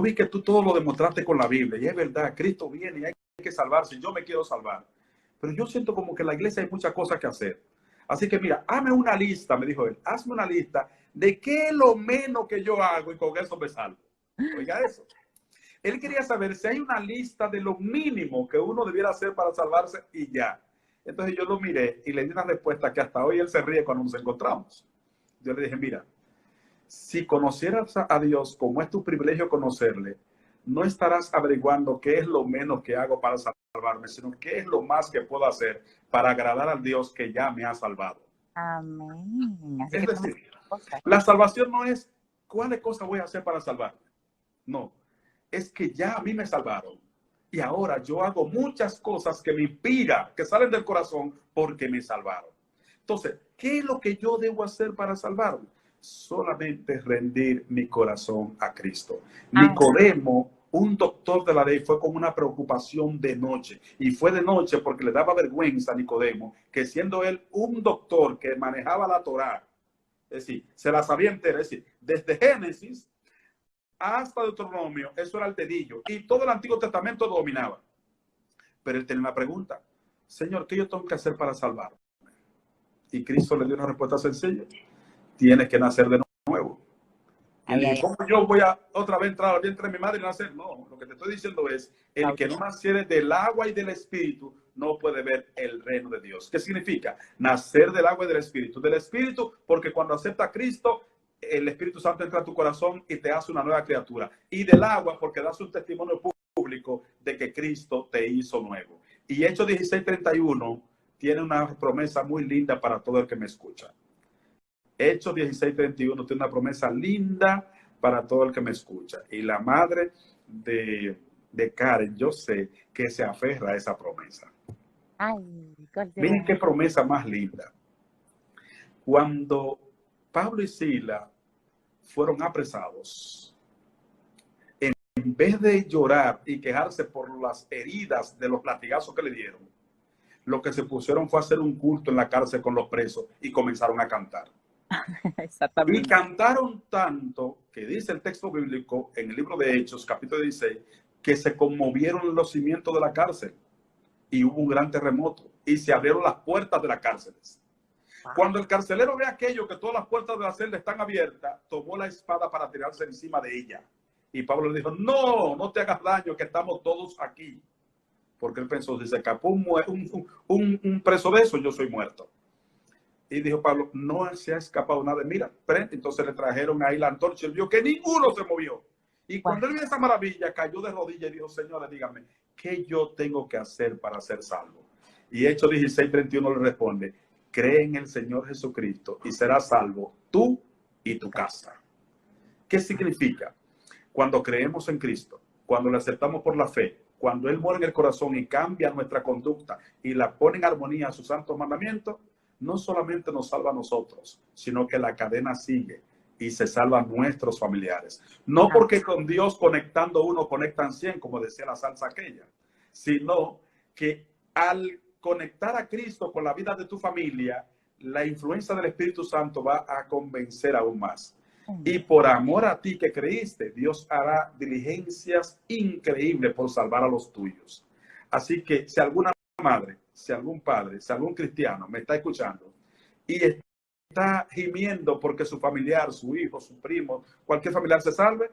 vi que tú todo lo demostraste con la Biblia, y es verdad, Cristo viene y hay que salvarse, y yo me quiero salvar. Pero yo siento como que en la iglesia hay muchas cosas que hacer. Así que mira, hazme una lista, me dijo él, hazme una lista de qué es lo menos que yo hago y con eso me salvo. Oiga eso. Él quería saber si hay una lista de lo mínimo que uno debiera hacer para salvarse y ya. Entonces yo lo miré y le di una respuesta que hasta hoy él se ríe cuando nos encontramos. Yo le dije, mira, si conocieras a Dios como es tu privilegio conocerle, no estarás averiguando qué es lo menos que hago para salvarme, sino qué es lo más que puedo hacer para agradar al Dios que ya me ha salvado. Amén. Es decir, la salvación no es cuáles cosas voy a hacer para salvarme. No, es que ya a mí me salvaron. Y ahora yo hago muchas cosas que me inspiran, que salen del corazón porque me salvaron. Entonces, ¿qué es lo que yo debo hacer para salvarme? Solamente rendir mi corazón a Cristo. Nicodemo, un doctor de la ley, fue con una preocupación de noche. Y fue de noche porque le daba vergüenza a Nicodemo, que siendo él un doctor que manejaba la Torá, es decir, se la sabía entera, es decir, desde Génesis hasta Deuteronomio, eso era el dedillo. Y todo el Antiguo Testamento lo dominaba. Pero él tenía una pregunta. Señor, ¿qué yo tengo que hacer para salvarme? Y Cristo le dio una respuesta sencilla. Tienes que nacer de nuevo. Y le dijo, ¿cómo yo voy a otra vez entrar al vientre de mi madre y nacer? No, lo que te estoy diciendo es, el que no naciere del agua y del espíritu no puede ver el reino de Dios. ¿Qué significa? Nacer del agua y del espíritu. Del espíritu, porque cuando acepta a Cristo, el Espíritu Santo entra a tu corazón y te hace una nueva criatura. Y del agua, porque das un testimonio público de que Cristo te hizo nuevo. Y Hechos 16:31 tiene una promesa muy linda para todo el que me escucha. Hechos 16:31 tiene una promesa linda para todo el que me escucha. Y la madre de Karen, yo sé que se aferra a esa promesa. Miren qué promesa más linda. Cuando Pablo y Sila fueron apresados, en vez de llorar y quejarse por las heridas de los latigazos que le dieron, lo que se pusieron fue hacer un culto en la cárcel con los presos y comenzaron a cantar. Exactamente. Y cantaron tanto que dice el texto bíblico en el libro de Hechos, capítulo 16, que se conmovieron los cimientos de la cárcel y hubo un gran terremoto y se abrieron las puertas de las cárceles. Cuando el carcelero ve aquello, que todas las puertas de la celda están abiertas, tomó la espada para tirarse encima de ella. Y Pablo le dijo, no, no te hagas daño, que estamos todos aquí. Porque él pensó, si se escapó un preso de eso, yo soy muerto. Y dijo Pablo, no se ha escapado nada. Mira, entonces le trajeron ahí la antorcha y él vio que ninguno se movió. Y cuando él vio esa maravilla, cayó de rodillas y dijo, señores, díganme, ¿qué yo tengo que hacer para ser salvo? Y Hechos 16:31 le responde, cree en el Señor Jesucristo y serás salvo tú y tu casa. ¿Qué significa? Cuando creemos en Cristo, cuando le aceptamos por la fe, cuando Él muere en el corazón y cambia nuestra conducta y la pone en armonía a sus santos mandamientos, no solamente nos salva a nosotros, sino que la cadena sigue y se salvan nuestros familiares. No porque con Dios conectando uno conectan 100, como decía la salsa aquella, sino que al conectar a Cristo con la vida de tu familia, la influencia del Espíritu Santo va a convencer aún más. Y por amor a ti que creíste, Dios hará diligencias increíbles por salvar a los tuyos. Así que si alguna madre, si algún padre, si algún cristiano me está escuchando y está gimiendo porque su familiar, su hijo, su primo, cualquier familiar se salve,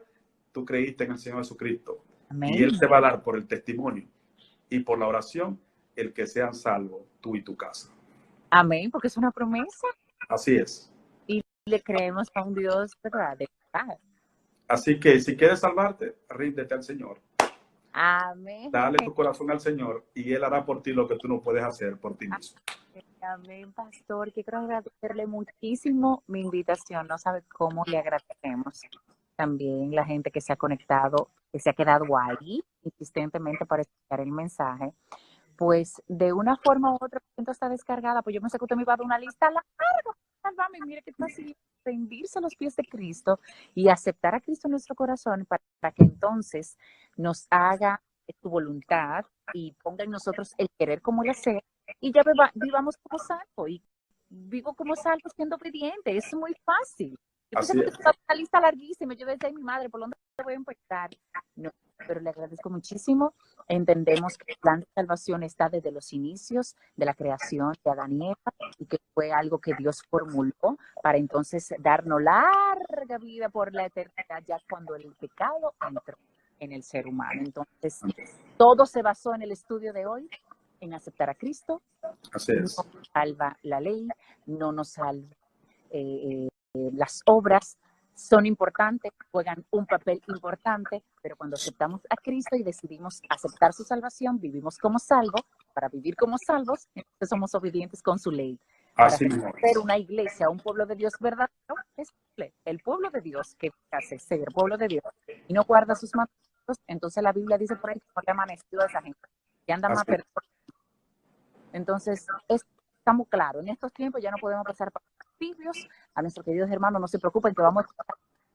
tú creíste en el Señor Jesucristo. Amén. Y Él te va a dar por el testimonio y por la oración el que sean salvos tú y tu casa. Amén, porque es una promesa. Así es. Y le creemos a un Dios, ¿verdad? De verdad. Así que si quieres salvarte, ríndete al Señor. Amén. Dale tu corazón al Señor y Él hará por ti lo que tú no puedes hacer por ti mismo. Amén, pastor. Que quiero agradecerle muchísimo mi invitación. No sabe cómo le agradecemos. También la gente que se ha conectado, que se ha quedado ahí insistentemente para escuchar el mensaje. Pues de una forma u otra, está descargada. Pues yo pensé que usted me iba a dar una lista larga. Mire qué fácil rendirse a los pies de Cristo y aceptar a Cristo en nuestro corazón para que entonces nos haga su voluntad y ponga en nosotros el querer como el hacer y ya vivamos como salvos y vivo como salvo siendo obediente. Es muy fácil. Yo pensé que estaba una lista larguísima. Yo decía, mi madre, ¿por dónde voy a empezar? No, pero le agradezco muchísimo. Entendemos que el plan de salvación está desde los inicios de la creación de Adán y Eva y que fue algo que Dios formuló para entonces darnos larga vida por la eternidad ya cuando el pecado entró en el ser humano. Entonces, todo se basó en el estudio de hoy, en aceptar a Cristo. Así es. No nos salva la ley, no nos salva las obras. Son importantes, juegan un papel importante, pero cuando aceptamos a Cristo y decidimos aceptar su salvación, vivimos como salvos. Para vivir como salvos, entonces somos obedientes con su ley. Para ser una iglesia, un pueblo de Dios verdadero, es el pueblo de Dios que hace ser pueblo de Dios y no guarda sus mandamientos, entonces la Biblia dice por ahí que no le ha amanecido a esa gente, que anda más perdido. Entonces, estamos claros, en estos tiempos ya no podemos pasar por tibios. A nuestros queridos hermanos, no se preocupen que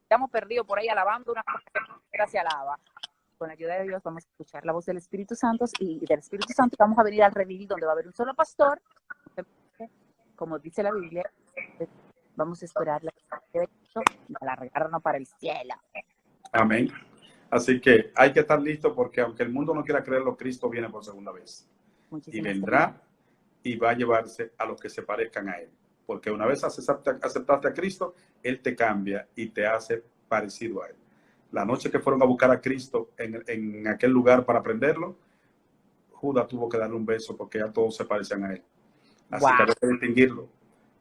estamos perdidos por ahí alabando una gracia alaba. Con la ayuda de Dios vamos a escuchar la voz del Espíritu Santo y del Espíritu Santo vamos a venir al redil donde va a haber un solo pastor. Como dice la Biblia, vamos a esperar la de Cristo y alargarnos para el cielo. Amén. Así que hay que estar listo porque aunque el mundo no quiera creerlo, Cristo viene por segunda vez. Y vendrá y va a llevarse a los que se parezcan a Él. Porque una vez aceptaste a Cristo, Él te cambia y te hace parecido a Él. La noche que fueron a buscar a Cristo en aquel lugar para prenderlo, Judas tuvo que darle un beso porque ya todos se parecían a Él. Así que hay que distinguirlo.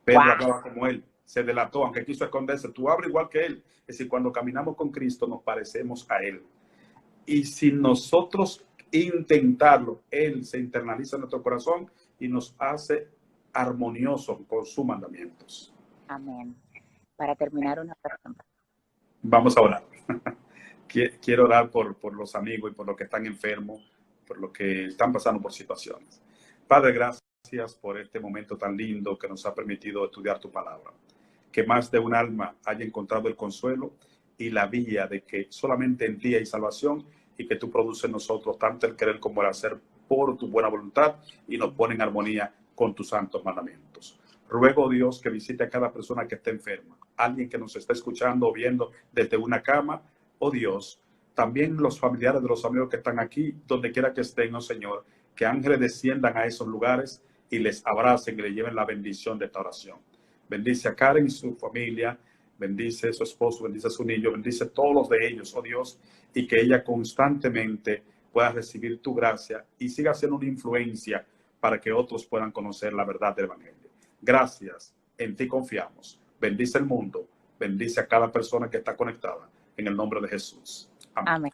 Pedro hablaba como Él, se delató, aunque quiso esconderse. Tú hablas igual que Él. Es decir, cuando caminamos con Cristo nos parecemos a Él. Y si nosotros intentarlo, Él se internaliza en nuestro corazón y nos hace armoniosos por sus mandamientos. Amén. Para terminar una oración. Vamos a orar. Quiero orar por los amigos y por los que están enfermos, por los que están pasando por situaciones. Padre, gracias por este momento tan lindo que nos ha permitido estudiar tu palabra. Que más de un alma haya encontrado el consuelo y la vía de que solamente en ti hay salvación y que tú produces en nosotros tanto el querer como el hacer por tu buena voluntad y nos pone en armonía con tus santos mandamientos. Ruego, Dios, que visite a cada persona que esté enferma, alguien que nos está escuchando o viendo desde una cama, oh Dios, también los familiares de los amigos que están aquí, donde quiera que estén, oh Señor, que ángeles desciendan a esos lugares y les abracen y les lleven la bendición de esta oración. Bendice a Karen y su familia, bendice a su esposo, bendice a su niño, bendice a todos los de ellos, oh Dios, y que ella constantemente pueda recibir tu gracia y siga siendo una influencia para que otros puedan conocer la verdad del Evangelio. Gracias, en ti confiamos. Bendice el mundo, bendice a cada persona que está conectada, en el nombre de Jesús. Amén. Amén.